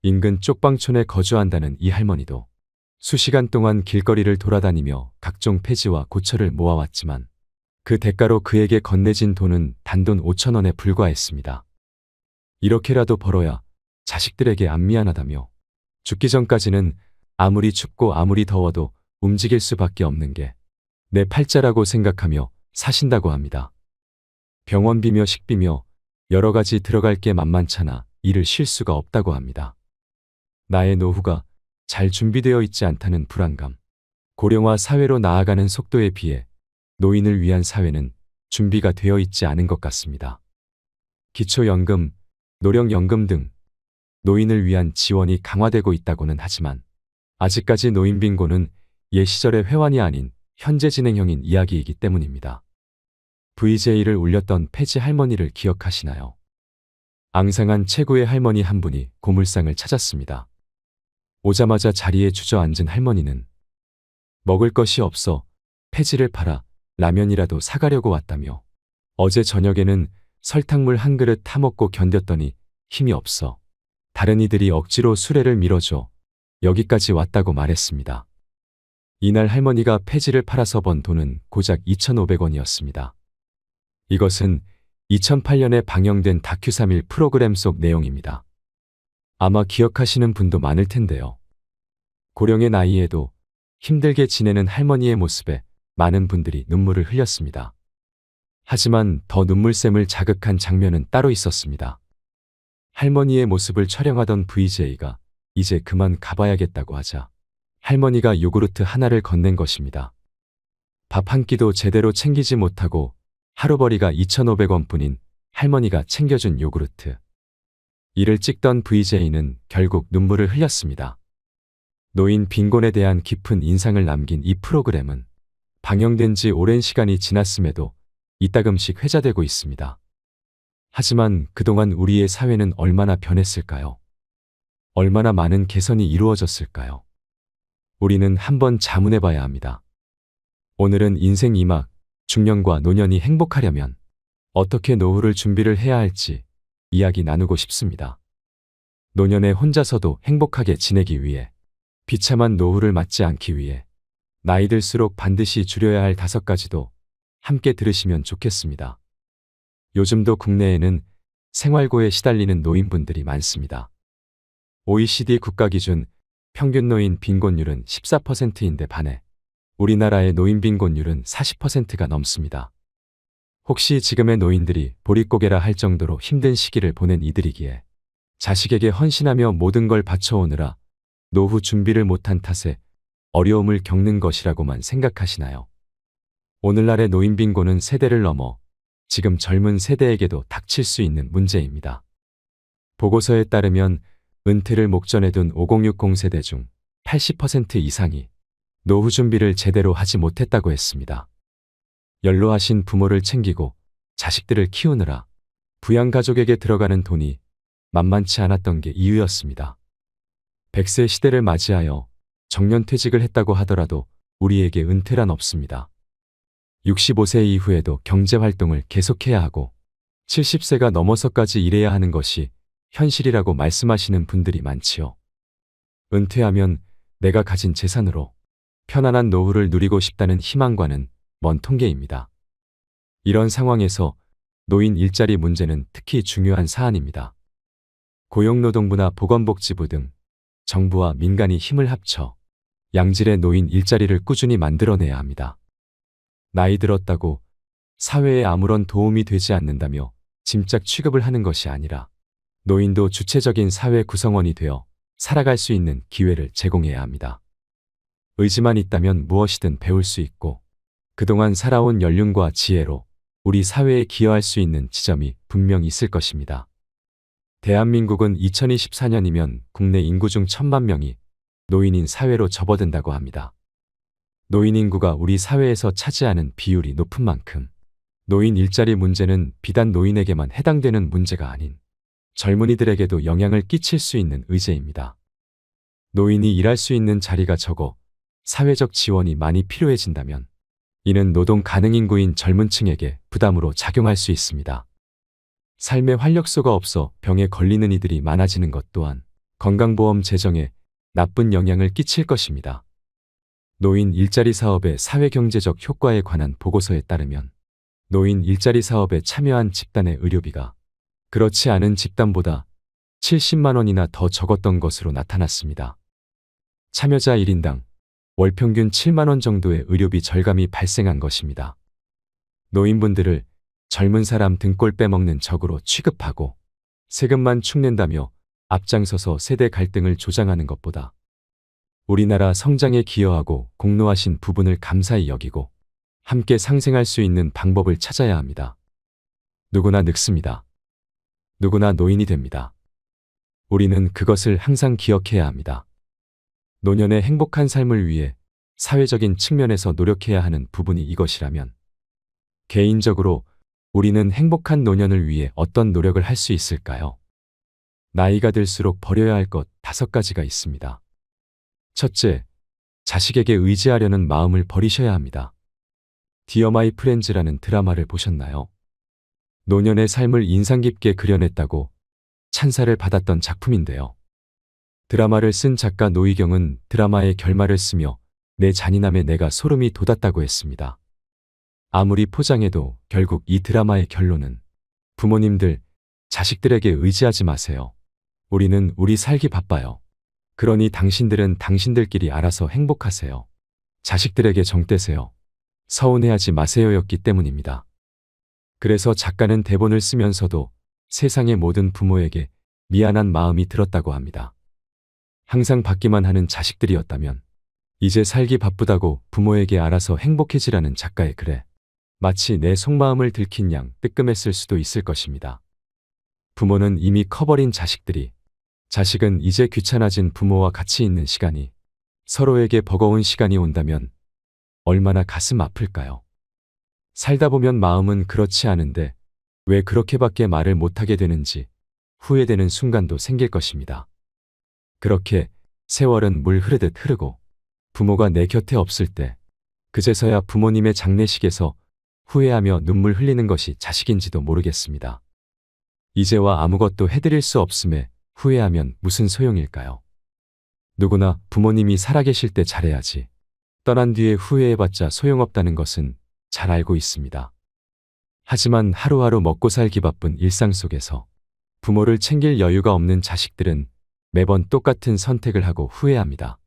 인근 쪽방촌에 거주한다는 이 할머니도 수시간 동안 길거리를 돌아다니며 각종 폐지와 고철을 모아왔지만 그 대가로 그에게 건네진 돈은 단돈 5천 원에 불과했습니다. 이렇게라도 벌어야 자식들에게 안 미안하다며 죽기 전까지는 아무리 춥고 아무리 더워도 움직일 수밖에 없는 게 내 팔자라고 생각하며 사신다고 합니다. 병원비며 식비며 여러 가지 들어갈 게 만만찮아 일을 쉴 수가 없다고 합니다. 나의 노후가 잘 준비되어 있지 않다는 불안감, 고령화 사회로 나아가는 속도에 비해 노인을 위한 사회는 준비가 되어 있지 않은 것 같습니다. 기초연금, 노령연금 등 노인을 위한 지원이 강화되고 있다고는 하지만 아직까지 노인 빈곤은 옛 시절의 회환이 아닌 현재 진행형인 이야기이기 때문입니다. VJ를 울렸던 폐지 할머니를 기억하시나요? 앙상한 최고의 할머니 한 분이 고물상을 찾았습니다. 오자마자 자리에 주저앉은 할머니는 먹을 것이 없어 폐지를 팔아 라면이라도 사가려고 왔다며 어제 저녁에는 설탕물 한 그릇 타먹고 견뎠더니 힘이 없어 다른 이들이 억지로 수레를 밀어줘 여기까지 왔다고 말했습니다. 이날 할머니가 폐지를 팔아서 번 돈은 고작 2,500원이었습니다. 이것은 2008년에 방영된 다큐 3일 프로그램 속 내용입니다. 아마 기억하시는 분도 많을 텐데요. 고령의 나이에도 힘들게 지내는 할머니의 모습에 많은 분들이 눈물을 흘렸습니다. 하지만 더 눈물샘을 자극한 장면은 따로 있었습니다. 할머니의 모습을 촬영하던 VJ가 이제 그만 가봐야겠다고 하자 할머니가 요구르트 하나를 건넨 것입니다. 밥 한 끼도 제대로 챙기지 못하고 하루벌이가 2,500원 뿐인 할머니가 챙겨준 요구르트. 이를 찍던 VJ는 결국 눈물을 흘렸습니다. 노인 빈곤에 대한 깊은 인상을 남긴 이 프로그램은 방영된 지 오랜 시간이 지났음에도 이따금씩 회자되고 있습니다. 하지만 그동안 우리의 사회는 얼마나 변했을까요? 얼마나 많은 개선이 이루어졌을까요? 우리는 한번 자문해 봐야 합니다. 오늘은 인생 2막, 중년과 노년이 행복하려면 어떻게 노후를 준비를 해야 할지 이야기 나누고 싶습니다. 노년에 혼자서도 행복하게 지내기 위해, 비참한 노후를 맞지 않기 위해 나이 들수록 반드시 줄여야 할 5가지도 함께 들으시면 좋겠습니다. 요즘도 국내에는 생활고에 시달리는 노인분들이 많습니다. OECD 국가 기준 평균 노인 빈곤율은 14%인데 반해 우리나라의 노인 빈곤율은 40%가 넘습니다. 혹시 지금의 노인들이 보릿고개라 할 정도로 힘든 시기를 보낸 이들이기에 자식에게 헌신하며 모든 걸 바쳐오느라 노후 준비를 못한 탓에 어려움을 겪는 것이라고만 생각하시나요? 오늘날의 노인 빈곤은 세대를 넘어 지금 젊은 세대에게도 닥칠 수 있는 문제입니다. 보고서에 따르면 은퇴를 목전에 둔 5060 세대 중 80% 이상이 노후 준비를 제대로 하지 못했다고 했습니다. 연로하신 부모를 챙기고 자식들을 키우느라 부양가족에게 들어가는 돈이 만만치 않았던 게 이유였습니다. 100세 시대를 맞이하여 정년퇴직을 했다고 하더라도 우리에게 은퇴란 없습니다. 65세 이후에도 경제활동을 계속해야 하고 70세가 넘어서까지 일해야 하는 것이 현실이라고 말씀하시는 분들이 많지요. 은퇴하면 내가 가진 재산으로 편안한 노후를 누리고 싶다는 희망과는 먼 통계입니다. 이런 상황에서 노인 일자리 문제는 특히 중요한 사안입니다. 고용노동부나 보건복지부 등 정부와 민간이 힘을 합쳐 양질의 노인 일자리를 꾸준히 만들어내야 합니다. 나이 들었다고 사회에 아무런 도움이 되지 않는다며 짐짝 취급을 하는 것이 아니라 노인도 주체적인 사회 구성원이 되어 살아갈 수 있는 기회를 제공해야 합니다. 의지만 있다면 무엇이든 배울 수 있고 그동안 살아온 연륜과 지혜로 우리 사회에 기여할 수 있는 지점이 분명 있을 것입니다. 대한민국은 2024년이면 국내 인구 중 1000만 명이 노인인 사회로 접어든다고 합니다. 노인 인구가 우리 사회에서 차지하는 비율이 높은 만큼 노인 일자리 문제는 비단 노인에게만 해당되는 문제가 아닌 젊은이들에게도 영향을 끼칠 수 있는 의제입니다. 노인이 일할 수 있는 자리가 적어 사회적 지원이 많이 필요해진다면 이는 노동 가능 인구인 젊은 층에게 부담으로 작용할 수 있습니다. 삶의 활력소가 없어 병에 걸리는 이들이 많아지는 것 또한 건강보험 재정에 나쁜 영향을 끼칠 것입니다. 노인 일자리 사업의 사회경제적 효과에 관한 보고서에 따르면 노인 일자리 사업에 참여한 집단의 의료비가 그렇지 않은 집단보다 70만 원이나 더 적었던 것으로 나타났습니다. 참여자 1인당 월 평균 7만 원 정도의 의료비 절감이 발생한 것입니다. 노인분들을 젊은 사람 등골 빼먹는 적으로 취급하고 세금만 축낸다며 앞장서서 세대 갈등을 조장하는 것보다 우리나라 성장에 기여하고 공로하신 부분을 감사히 여기고 함께 상생할 수 있는 방법을 찾아야 합니다. 누구나 늙습니다. 누구나 노인이 됩니다. 우리는 그것을 항상 기억해야 합니다. 노년의 행복한 삶을 위해 사회적인 측면에서 노력해야 하는 부분이 이것이라면 개인적으로 우리는 행복한 노년을 위해 어떤 노력을 할 수 있을까요? 나이가 들수록 버려야 할 것 5가지가 있습니다. 첫째, 자식에게 의지하려는 마음을 버리셔야 합니다. 디어 마이 프렌즈라는 드라마를 보셨나요? 노년의 삶을 인상 깊게 그려냈다고 찬사를 받았던 작품인데요. 드라마를 쓴 작가 노희경은 드라마의 결말을 쓰며 내 잔인함에 내가 소름이 돋았다고 했습니다. 아무리 포장해도 결국 이 드라마의 결론은 부모님들, 자식들에게 의지하지 마세요. 우리는 우리 살기 바빠요. 그러니 당신들은 당신들끼리 알아서 행복하세요. 자식들에게 정 떼세요. 서운해하지 마세요였기 때문입니다. 그래서 작가는 대본을 쓰면서도 세상의 모든 부모에게 미안한 마음이 들었다고 합니다. 항상 받기만 하는 자식들이었다면 이제 살기 바쁘다고 부모에게 알아서 행복해지라는 작가의 글에 마치 내 속마음을 들킨 양 뜨끔했을 수도 있을 것입니다. 부모는 이미 커버린 자식들이, 자식은 이제 귀찮아진 부모와 같이 있는 시간이, 서로에게 버거운 시간이 온다면 얼마나 가슴 아플까요? 살다 보면 마음은 그렇지 않은데 왜 그렇게밖에 말을 못하게 되는지 후회되는 순간도 생길 것입니다. 그렇게 세월은 물 흐르듯 흐르고 부모가 내 곁에 없을 때 그제서야 부모님의 장례식에서 후회하며 눈물 흘리는 것이 자식인지도 모르겠습니다. 이제와 아무것도 해드릴 수 없음에 후회하면 무슨 소용일까요? 누구나 부모님이 살아계실 때 잘해야지 떠난 뒤에 후회해봤자 소용없다는 것은 잘 알고 있습니다. 하지만 하루하루 먹고 살기 바쁜 일상 속에서 부모를 챙길 여유가 없는 자식들은 매번 똑같은 선택을 하고 후회합니다.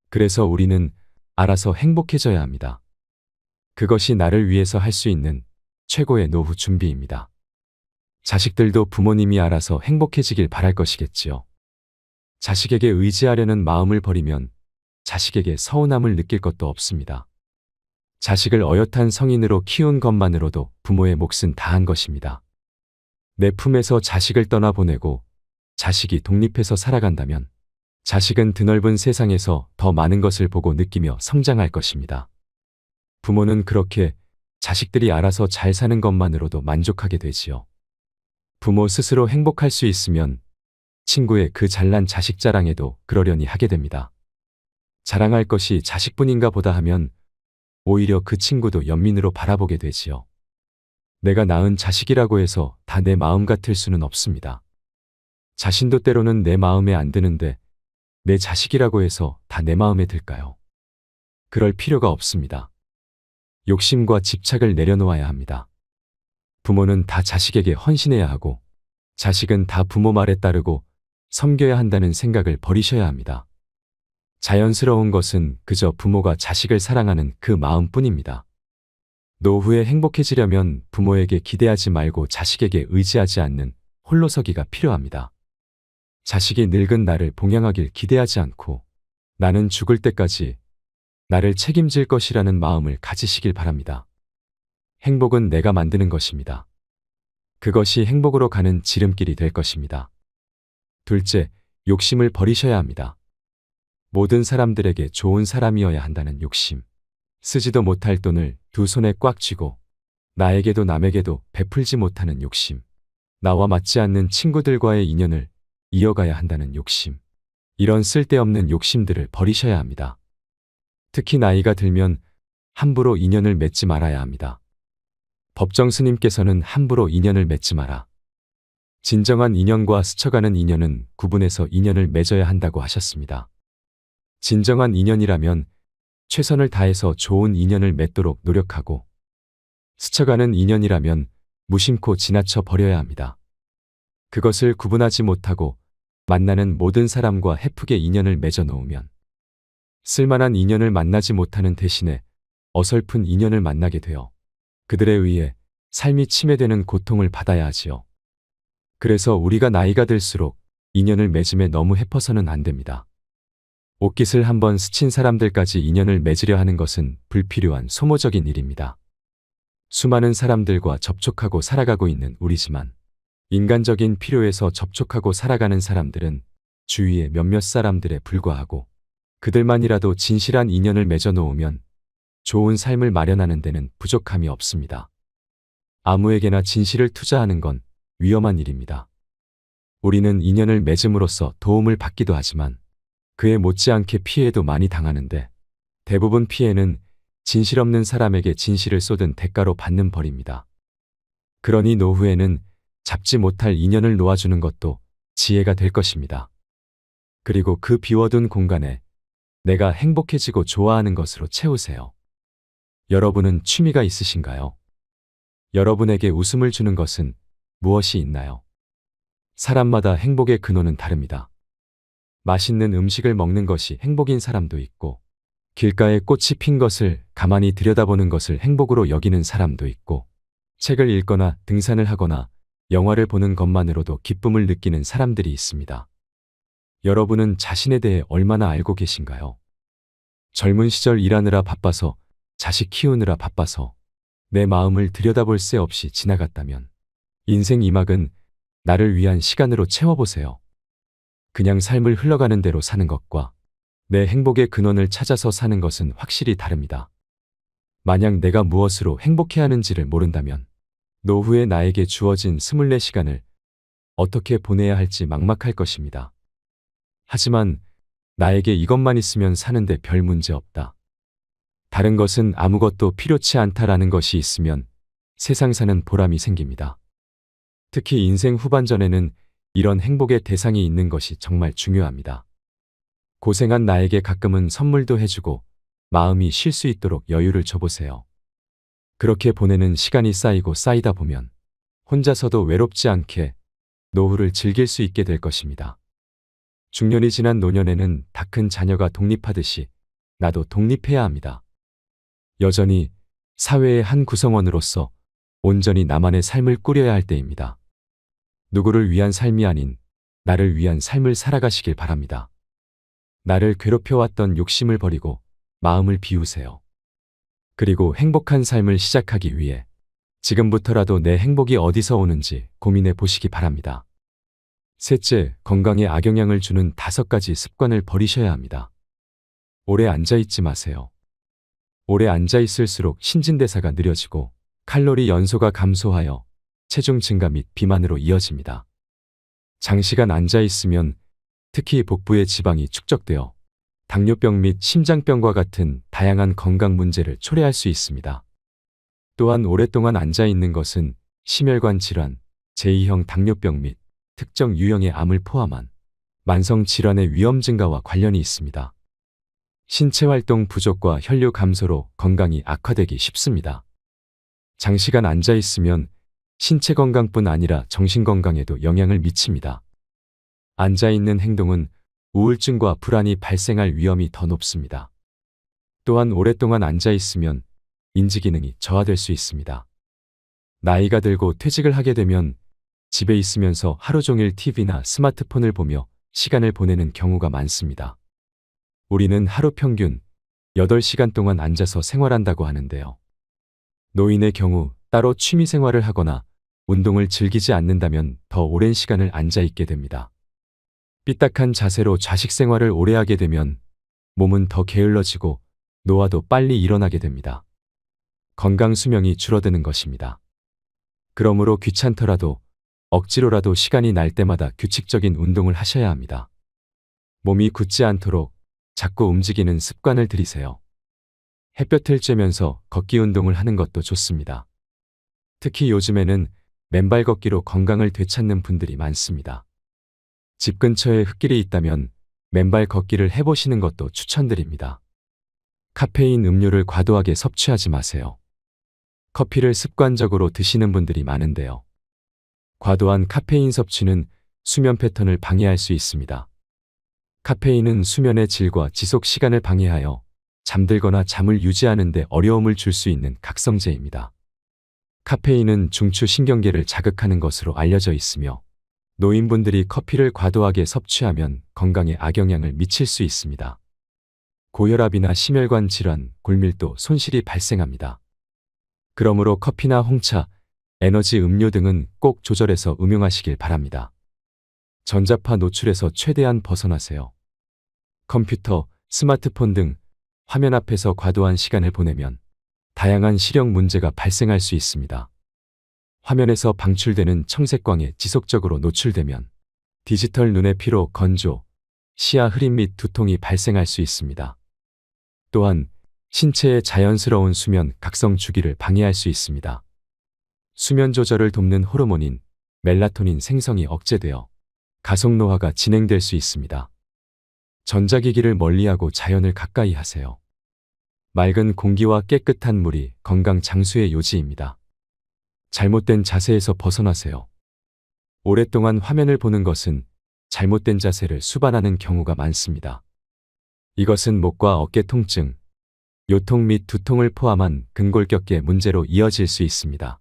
그래서 우리는 알아서 행복해져야 합니다. 그것이 나를 위해서 할 수 있는 최고의 노후 준비입니다. 자식들도 부모님이 알아서 행복해지길 바랄 것이겠지요. 자식에게 의지하려는 마음을 버리면 자식에게 서운함을 느낄 것도 없습니다. 자식을 어엿한 성인으로 키운 것만으로도 부모의 몫은 다한 것입니다. 내 품에서 자식을 떠나보내고 자식이 독립해서 살아간다면 자식은 드넓은 세상에서 더 많은 것을 보고 느끼며 성장할 것입니다. 부모는 그렇게 자식들이 알아서 잘 사는 것만으로도 만족하게 되지요. 부모 스스로 행복할 수 있으면 친구의 그 잘난 자식 자랑에도 그러려니 하게 됩니다. 자랑할 것이 자식뿐인가 보다 하면 오히려 그 친구도 연민으로 바라보게 되지요. 내가 낳은 자식이라고 해서 다 내 마음 같을 수는 없습니다. 자신도 때로는 내 마음에 안 드는데 내 자식이라고 해서 다 내 마음에 들까요? 그럴 필요가 없습니다. 욕심과 집착을 내려놓아야 합니다. 부모는 다 자식에게 헌신해야 하고 자식은 다 부모 말에 따르고 섬겨야 한다는 생각을 버리셔야 합니다. 자연스러운 것은 그저 부모가 자식을 사랑하는 그 마음뿐입니다. 노후에 행복해지려면 부모에게 기대하지 말고 자식에게 의지하지 않는 홀로서기가 필요합니다. 자식이 늙은 나를 봉양하길 기대하지 않고 나는 죽을 때까지 나를 책임질 것이라는 마음을 가지시길 바랍니다. 행복은 내가 만드는 것입니다. 그것이 행복으로 가는 지름길이 될 것입니다. 둘째, 욕심을 버리셔야 합니다. 모든 사람들에게 좋은 사람이어야 한다는 욕심. 쓰지도 못할 돈을 두 손에 꽉 쥐고 나에게도 남에게도 베풀지 못하는 욕심. 나와 맞지 않는 친구들과의 인연을 이어가야 한다는 욕심. 이런 쓸데없는 욕심들을 버리셔야 합니다. 특히 나이가 들면 함부로 인연을 맺지 말아야 합니다. 법정 스님께서는 함부로 인연을 맺지 마라. 진정한 인연과 스쳐가는 인연은 구분해서 인연을 맺어야 한다고 하셨습니다. 진정한 인연이라면 최선을 다해서 좋은 인연을 맺도록 노력하고 스쳐가는 인연이라면 무심코 지나쳐 버려야 합니다. 그것을 구분하지 못하고 만나는 모든 사람과 헤프게 인연을 맺어 놓으면 쓸만한 인연을 만나지 못하는 대신에 어설픈 인연을 만나게 되어 그들에 의해 삶이 침해되는 고통을 받아야 하지요. 그래서 우리가 나이가 들수록 인연을 맺음에 너무 헤퍼서는 안 됩니다. 옷깃을 한번 스친 사람들까지 인연을 맺으려 하는 것은 불필요한 소모적인 일입니다. 수많은 사람들과 접촉하고 살아가고 있는 우리지만 인간적인 필요에서 접촉하고 살아가는 사람들은 주위의 몇몇 사람들에 불과하고 그들만이라도 진실한 인연을 맺어 놓으면 좋은 삶을 마련하는 데는 부족함이 없습니다. 아무에게나 진실을 투자하는 건 위험한 일입니다. 우리는 인연을 맺음으로써 도움을 받기도 하지만 그에 못지않게 피해도 많이 당하는데 대부분 피해는 진실 없는 사람에게 진실을 쏟은 대가로 받는 벌입니다. 그러니 노후에는 잡지 못할 인연을 놓아주는 것도 지혜가 될 것입니다. 그리고 그 비워둔 공간에 내가 행복해지고 좋아하는 것으로 채우세요. 여러분은 취미가 있으신가요? 여러분에게 웃음을 주는 것은 무엇이 있나요? 사람마다 행복의 근원은 다릅니다. 맛있는 음식을 먹는 것이 행복인 사람도 있고 길가에 꽃이 핀 것을 가만히 들여다보는 것을 행복으로 여기는 사람도 있고 책을 읽거나 등산을 하거나 영화를 보는 것만으로도 기쁨을 느끼는 사람들이 있습니다. 여러분은 자신에 대해 얼마나 알고 계신가요? 젊은 시절 일하느라 바빠서 자식 키우느라 바빠서 내 마음을 들여다볼 새 없이 지나갔다면 인생 2막은 나를 위한 시간으로 채워보세요. 그냥 삶을 흘러가는 대로 사는 것과 내 행복의 근원을 찾아서 사는 것은 확실히 다릅니다. 만약 내가 무엇으로 행복해하는지를 모른다면 노후에 나에게 주어진 24시간을 어떻게 보내야 할지 막막할 것입니다. 하지만 나에게 이것만 있으면 사는데 별 문제 없다. 다른 것은 아무것도 필요치 않다라는 것이 있으면 세상 사는 보람이 생깁니다. 특히 인생 후반전에는 이런 행복의 대상이 있는 것이 정말 중요합니다. 고생한 나에게 가끔은 선물도 해주고 마음이 쉴 수 있도록 여유를 줘보세요. 그렇게 보내는 시간이 쌓이고 쌓이다 보면 혼자서도 외롭지 않게 노후를 즐길 수 있게 될 것입니다. 중년이 지난 노년에는 다 큰 자녀가 독립하듯이 나도 독립해야 합니다. 여전히 사회의 한 구성원으로서 온전히 나만의 삶을 꾸려야 할 때입니다. 누구를 위한 삶이 아닌 나를 위한 삶을 살아가시길 바랍니다. 나를 괴롭혀왔던 욕심을 버리고 마음을 비우세요. 그리고 행복한 삶을 시작하기 위해 지금부터라도 내 행복이 어디서 오는지 고민해 보시기 바랍니다. 셋째, 건강에 악영향을 주는 5가지 습관을 버리셔야 합니다. 오래 앉아있지 마세요. 오래 앉아있을수록 신진대사가 느려지고 칼로리 연소가 감소하여 체중 증가 및 비만으로 이어집니다. 장시간 앉아있으면 특히 복부의 지방이 축적되어 당뇨병 및 심장병과 같은 다양한 건강 문제를 초래할 수 있습니다. 또한 오랫동안 앉아있는 것은 심혈관 질환, 제2형 당뇨병 및 특정 유형의 암을 포함한 만성 질환의 위험 증가와 관련이 있습니다. 신체 활동 부족과 혈류 감소로 건강이 악화되기 쉽습니다. 장시간 앉아있으면 신체 건강뿐 아니라 정신 건강에도 영향을 미칩니다. 앉아있는 행동은 우울증과 불안이 발생할 위험이 더 높습니다. 또한 오랫동안 앉아있으면 인지기능이 저하될 수 있습니다. 나이가 들고 퇴직을 하게 되면 집에 있으면서 하루 종일 TV나 스마트폰을 보며 시간을 보내는 경우가 많습니다. 우리는 하루 평균 8시간 동안 앉아서 생활한다고 하는데요. 노인의 경우 따로 취미 생활을 하거나 운동을 즐기지 않는다면 더 오랜 시간을 앉아 있게 됩니다. 삐딱한 자세로 좌식 생활을 오래 하게 되면 몸은 더 게을러지고 노화도 빨리 일어나게 됩니다. 건강 수명이 줄어드는 것입니다. 그러므로 귀찮더라도 억지로라도 시간이 날 때마다 규칙적인 운동을 하셔야 합니다. 몸이 굳지 않도록 자꾸 움직이는 습관을 들이세요. 햇볕을 쬐면서 걷기 운동을 하는 것도 좋습니다. 특히 요즘에는 맨발 걷기로 건강을 되찾는 분들이 많습니다. 집 근처에 흙길이 있다면 맨발 걷기를 해보시는 것도 추천드립니다. 카페인 음료를 과도하게 섭취하지 마세요. 커피를 습관적으로 드시는 분들이 많은데요. 과도한 카페인 섭취는 수면 패턴을 방해할 수 있습니다. 카페인은 수면의 질과 지속 시간을 방해하여 잠들거나 잠을 유지하는 데 어려움을 줄 수 있는 각성제입니다. 카페인은 중추 신경계를 자극하는 것으로 알려져 있으며 노인분들이 커피를 과도하게 섭취하면 건강에 악영향을 미칠 수 있습니다. 고혈압이나 심혈관 질환, 골밀도, 손실이 발생합니다. 그러므로 커피나 홍차, 에너지 음료 등은 꼭 조절해서 음용하시길 바랍니다. 전자파 노출에서 최대한 벗어나세요. 컴퓨터, 스마트폰 등 화면 앞에서 과도한 시간을 보내면 다양한 시력 문제가 발생할 수 있습니다. 화면에서 방출되는 청색광에 지속적으로 노출되면 디지털 눈의 피로, 건조, 시야 흐림 및 두통이 발생할 수 있습니다. 또한 신체의 자연스러운 수면 각성 주기를 방해할 수 있습니다. 수면 조절을 돕는 호르몬인 멜라토닌 생성이 억제되어 가속 노화가 진행될 수 있습니다. 전자기기를 멀리하고 자연을 가까이 하세요. 맑은 공기와 깨끗한 물이 건강 장수의 요지입니다. 잘못된 자세에서 벗어나세요. 오랫동안 화면을 보는 것은 잘못된 자세를 수반하는 경우가 많습니다. 이것은 목과 어깨 통증, 요통 및 두통을 포함한 근골격계 문제로 이어질 수 있습니다.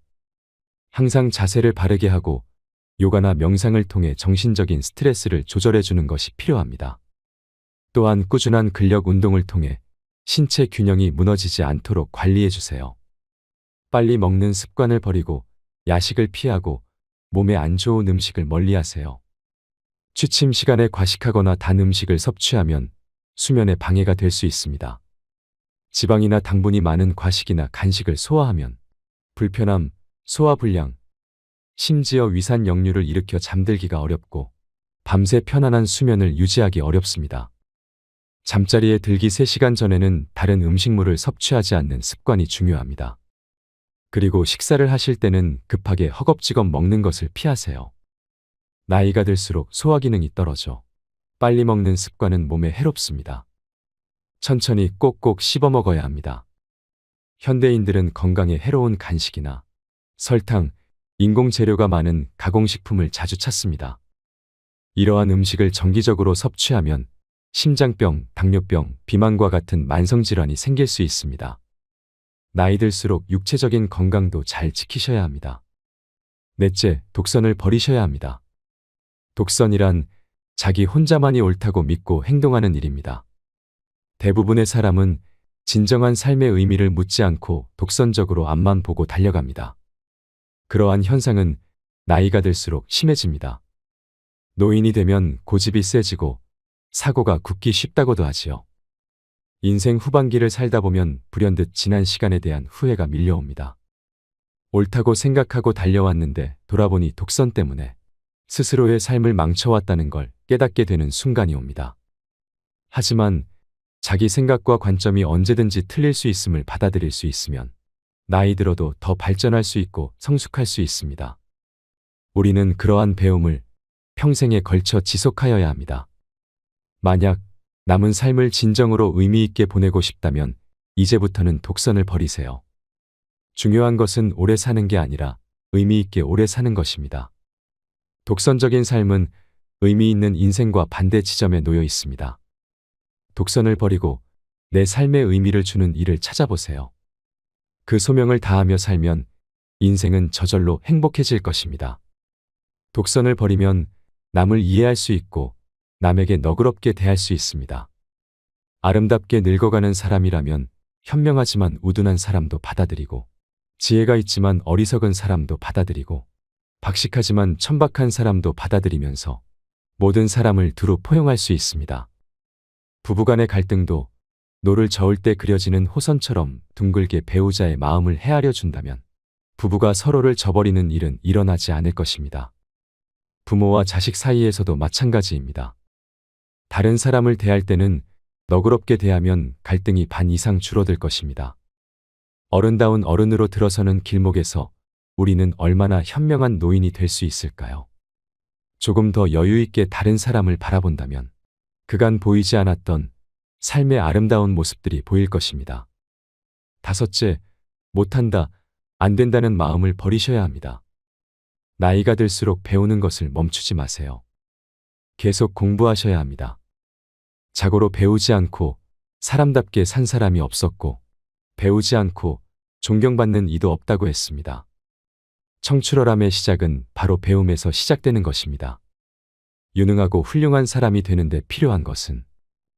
항상 자세를 바르게 하고 요가나 명상을 통해 정신적인 스트레스를 조절해 주는 것이 필요합니다. 또한 꾸준한 근력 운동을 통해 신체 균형이 무너지지 않도록 관리해 주세요. 빨리 먹는 습관을 버리고 야식을 피하고 몸에 안 좋은 음식을 멀리하세요. 취침 시간에 과식하거나 단 음식을 섭취하면 수면에 방해가 될 수 있습니다. 지방이나 당분이 많은 과식이나 간식을 소화하면 불편함, 소화불량, 심지어 위산 역류를 일으켜 잠들기가 어렵고 밤새 편안한 수면을 유지하기 어렵습니다. 잠자리에 들기 3시간 전에는 다른 음식물을 섭취하지 않는 습관이 중요합니다. 그리고 식사를 하실 때는 급하게 허겁지겁 먹는 것을 피하세요. 나이가 들수록 소화 기능이 떨어져 빨리 먹는 습관은 몸에 해롭습니다. 천천히 꼭꼭 씹어 먹어야 합니다. 현대인들은 건강에 해로운 간식이나 설탕, 인공 재료가 많은 가공식품을 자주 찾습니다. 이러한 음식을 정기적으로 섭취하면 심장병, 당뇨병, 비만과 같은 만성질환이 생길 수 있습니다. 나이 들수록 육체적인 건강도 잘 지키셔야 합니다. 넷째, 독선을 버리셔야 합니다. 독선이란 자기 혼자만이 옳다고 믿고 행동하는 일입니다. 대부분의 사람은 진정한 삶의 의미를 묻지 않고 독선적으로 앞만 보고 달려갑니다. 그러한 현상은 나이가 들수록 심해집니다. 노인이 되면 고집이 세지고 사고가 굳기 쉽다고도 하지요. 인생 후반기를 살다 보면 불현듯 지난 시간에 대한 후회가 밀려옵니다. 옳다고 생각하고 달려왔는데 돌아보니 독선 때문에 스스로의 삶을 망쳐왔다는 걸 깨닫게 되는 순간이 옵니다. 하지만 자기 생각과 관점이 언제든지 틀릴 수 있음을 받아들일 수 있으면 나이 들어도 더 발전할 수 있고 성숙할 수 있습니다. 우리는 그러한 배움을 평생에 걸쳐 지속하여야 합니다. 만약 남은 삶을 진정으로 의미 있게 보내고 싶다면 이제부터는 독선을 버리세요. 중요한 것은 오래 사는 게 아니라 의미 있게 오래 사는 것입니다. 독선적인 삶은 의미 있는 인생과 반대 지점에 놓여 있습니다. 독선을 버리고 내 삶의 의미를 주는 일을 찾아보세요. 그 소명을 다하며 살면 인생은 저절로 행복해질 것입니다. 독선을 버리면 남을 이해할 수 있고 남에게 너그럽게 대할 수 있습니다. 아름답게 늙어가는 사람이라면 현명하지만 우둔한 사람도 받아들이고 지혜가 있지만 어리석은 사람도 받아들이고 박식하지만 천박한 사람도 받아들이면서 모든 사람을 두루 포용할 수 있습니다. 부부간의 갈등도 노를 저을 때 그려지는 호선처럼 둥글게 배우자의 마음을 헤아려 준다면 부부가 서로를 저버리는 일은 일어나지 않을 것입니다. 부모와 자식 사이에서도 마찬가지입니다. 다른 사람을 대할 때는 너그럽게 대하면 갈등이 반 이상 줄어들 것입니다. 어른다운 어른으로 들어서는 길목에서 우리는 얼마나 현명한 노인이 될 수 있을까요? 조금 더 여유 있게 다른 사람을 바라본다면 그간 보이지 않았던 삶의 아름다운 모습들이 보일 것입니다. 다섯째, 못한다, 안 된다는 마음을 버리셔야 합니다. 나이가 들수록 배우는 것을 멈추지 마세요. 계속 공부하셔야 합니다. 자고로 배우지 않고 사람답게 산 사람이 없었고 배우지 않고 존경받는 이도 없다고 했습니다. 청출어람의 시작은 바로 배움에서 시작되는 것입니다. 유능하고 훌륭한 사람이 되는데 필요한 것은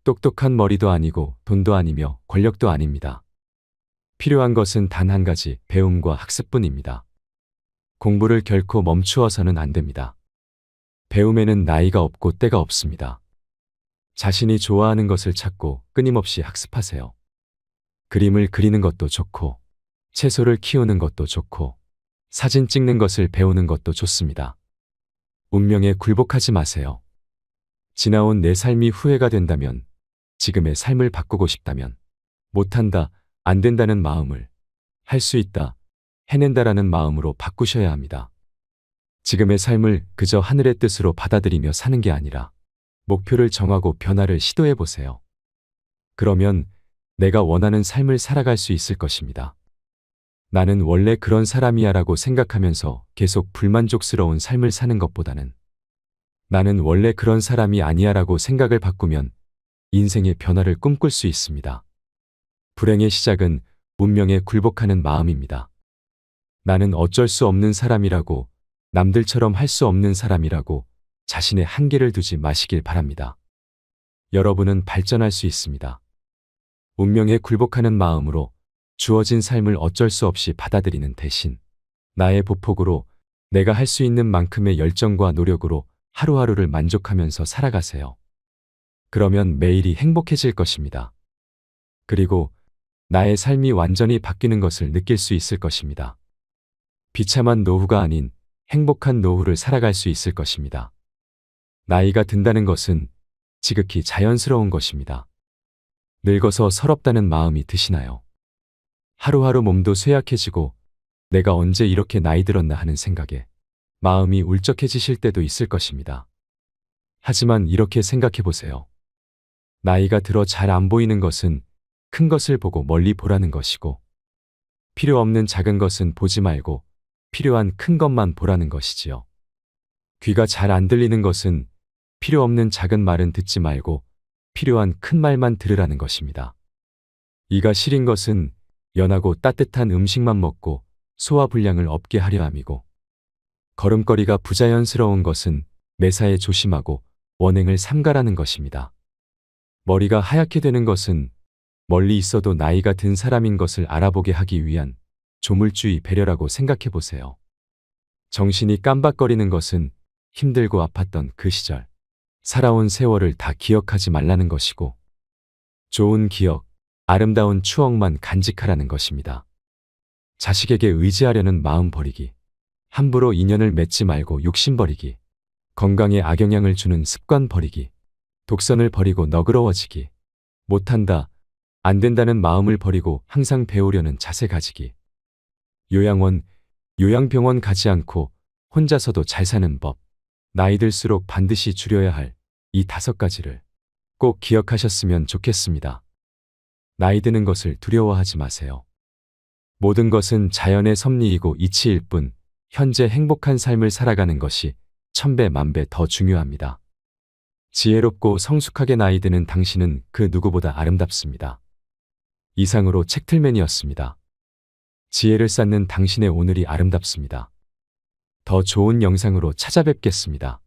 똑똑한 머리도 아니고 돈도 아니며 권력도 아닙니다. 필요한 것은 단 한 가지 배움과 학습뿐입니다. 공부를 결코 멈추어서는 안 됩니다. 배움에는 나이가 없고 때가 없습니다. 자신이 좋아하는 것을 찾고 끊임없이 학습하세요. 그림을 그리는 것도 좋고 채소를 키우는 것도 좋고 사진 찍는 것을 배우는 것도 좋습니다. 운명에 굴복하지 마세요. 지나온 내 삶이 후회가 된다면, 지금의 삶을 바꾸고 싶다면 못한다, 안 된다는 마음을 할 수 있다, 해낸다라는 마음으로 바꾸셔야 합니다. 지금의 삶을 그저 하늘의 뜻으로 받아들이며 사는 게 아니라 목표를 정하고 변화를 시도해 보세요. 그러면 내가 원하는 삶을 살아갈 수 있을 것입니다. 나는 원래 그런 사람이야 라고 생각하면서 계속 불만족스러운 삶을 사는 것보다는 나는 원래 그런 사람이 아니야 라고 생각을 바꾸면 인생의 변화를 꿈꿀 수 있습니다. 불행의 시작은 운명에 굴복하는 마음입니다. 나는 어쩔 수 없는 사람이라고, 남들처럼 할 수 없는 사람이라고 자신의 한계를 두지 마시길 바랍니다. 여러분은 발전할 수 있습니다. 운명에 굴복하는 마음으로 주어진 삶을 어쩔 수 없이 받아들이는 대신 나의 보폭으로 내가 할 수 있는 만큼의 열정과 노력으로 하루하루를 만족하면서 살아가세요. 그러면 매일이 행복해질 것입니다. 그리고 나의 삶이 완전히 바뀌는 것을 느낄 수 있을 것입니다. 비참한 노후가 아닌 행복한 노후를 살아갈 수 있을 것입니다. 나이가 든다는 것은 지극히 자연스러운 것입니다. 늙어서 서럽다는 마음이 드시나요? 하루하루 몸도 쇠약해지고 내가 언제 이렇게 나이 들었나 하는 생각에 마음이 울적해지실 때도 있을 것입니다. 하지만 이렇게 생각해 보세요. 나이가 들어 잘 안 보이는 것은 큰 것을 보고 멀리 보라는 것이고, 필요 없는 작은 것은 보지 말고 필요한 큰 것만 보라는 것이지요. 귀가 잘 안 들리는 것은 필요 없는 작은 말은 듣지 말고 필요한 큰 말만 들으라는 것입니다. 이가 시린 것은 연하고 따뜻한 음식만 먹고 소화불량을 없게 하려 함이고, 걸음걸이가 부자연스러운 것은 매사에 조심하고 원행을 삼가라는 것입니다. 머리가 하얗게 되는 것은 멀리 있어도 나이가 든 사람인 것을 알아보게 하기 위한 조물주의 배려라고 생각해 보세요. 정신이 깜박거리는 것은 힘들고 아팠던 그 시절, 살아온 세월을 다 기억하지 말라는 것이고, 좋은 기억, 아름다운 추억만 간직하라는 것입니다. 자식에게 의지하려는 마음 버리기, 함부로 인연을 맺지 말고 욕심 버리기, 건강에 악영향을 주는 습관 버리기, 독선을 버리고 너그러워지기, 못한다, 안 된다는 마음을 버리고 항상 배우려는 자세 가지기, 요양원, 요양병원 가지 않고 혼자서도 잘 사는 법, 나이 들수록 반드시 줄여야 할 이 5가지를 꼭 기억하셨으면 좋겠습니다. 나이 드는 것을 두려워하지 마세요. 모든 것은 자연의 섭리이고 이치일 뿐, 현재 행복한 삶을 살아가는 것이 1000배 만배 더 중요합니다. 지혜롭고 성숙하게 나이 드는 당신은 그 누구보다 아름답습니다. 이상으로 책틀맨이었습니다. 지혜를 쌓는 당신의 오늘이 아름답습니다. 더 좋은 영상으로 찾아뵙겠습니다.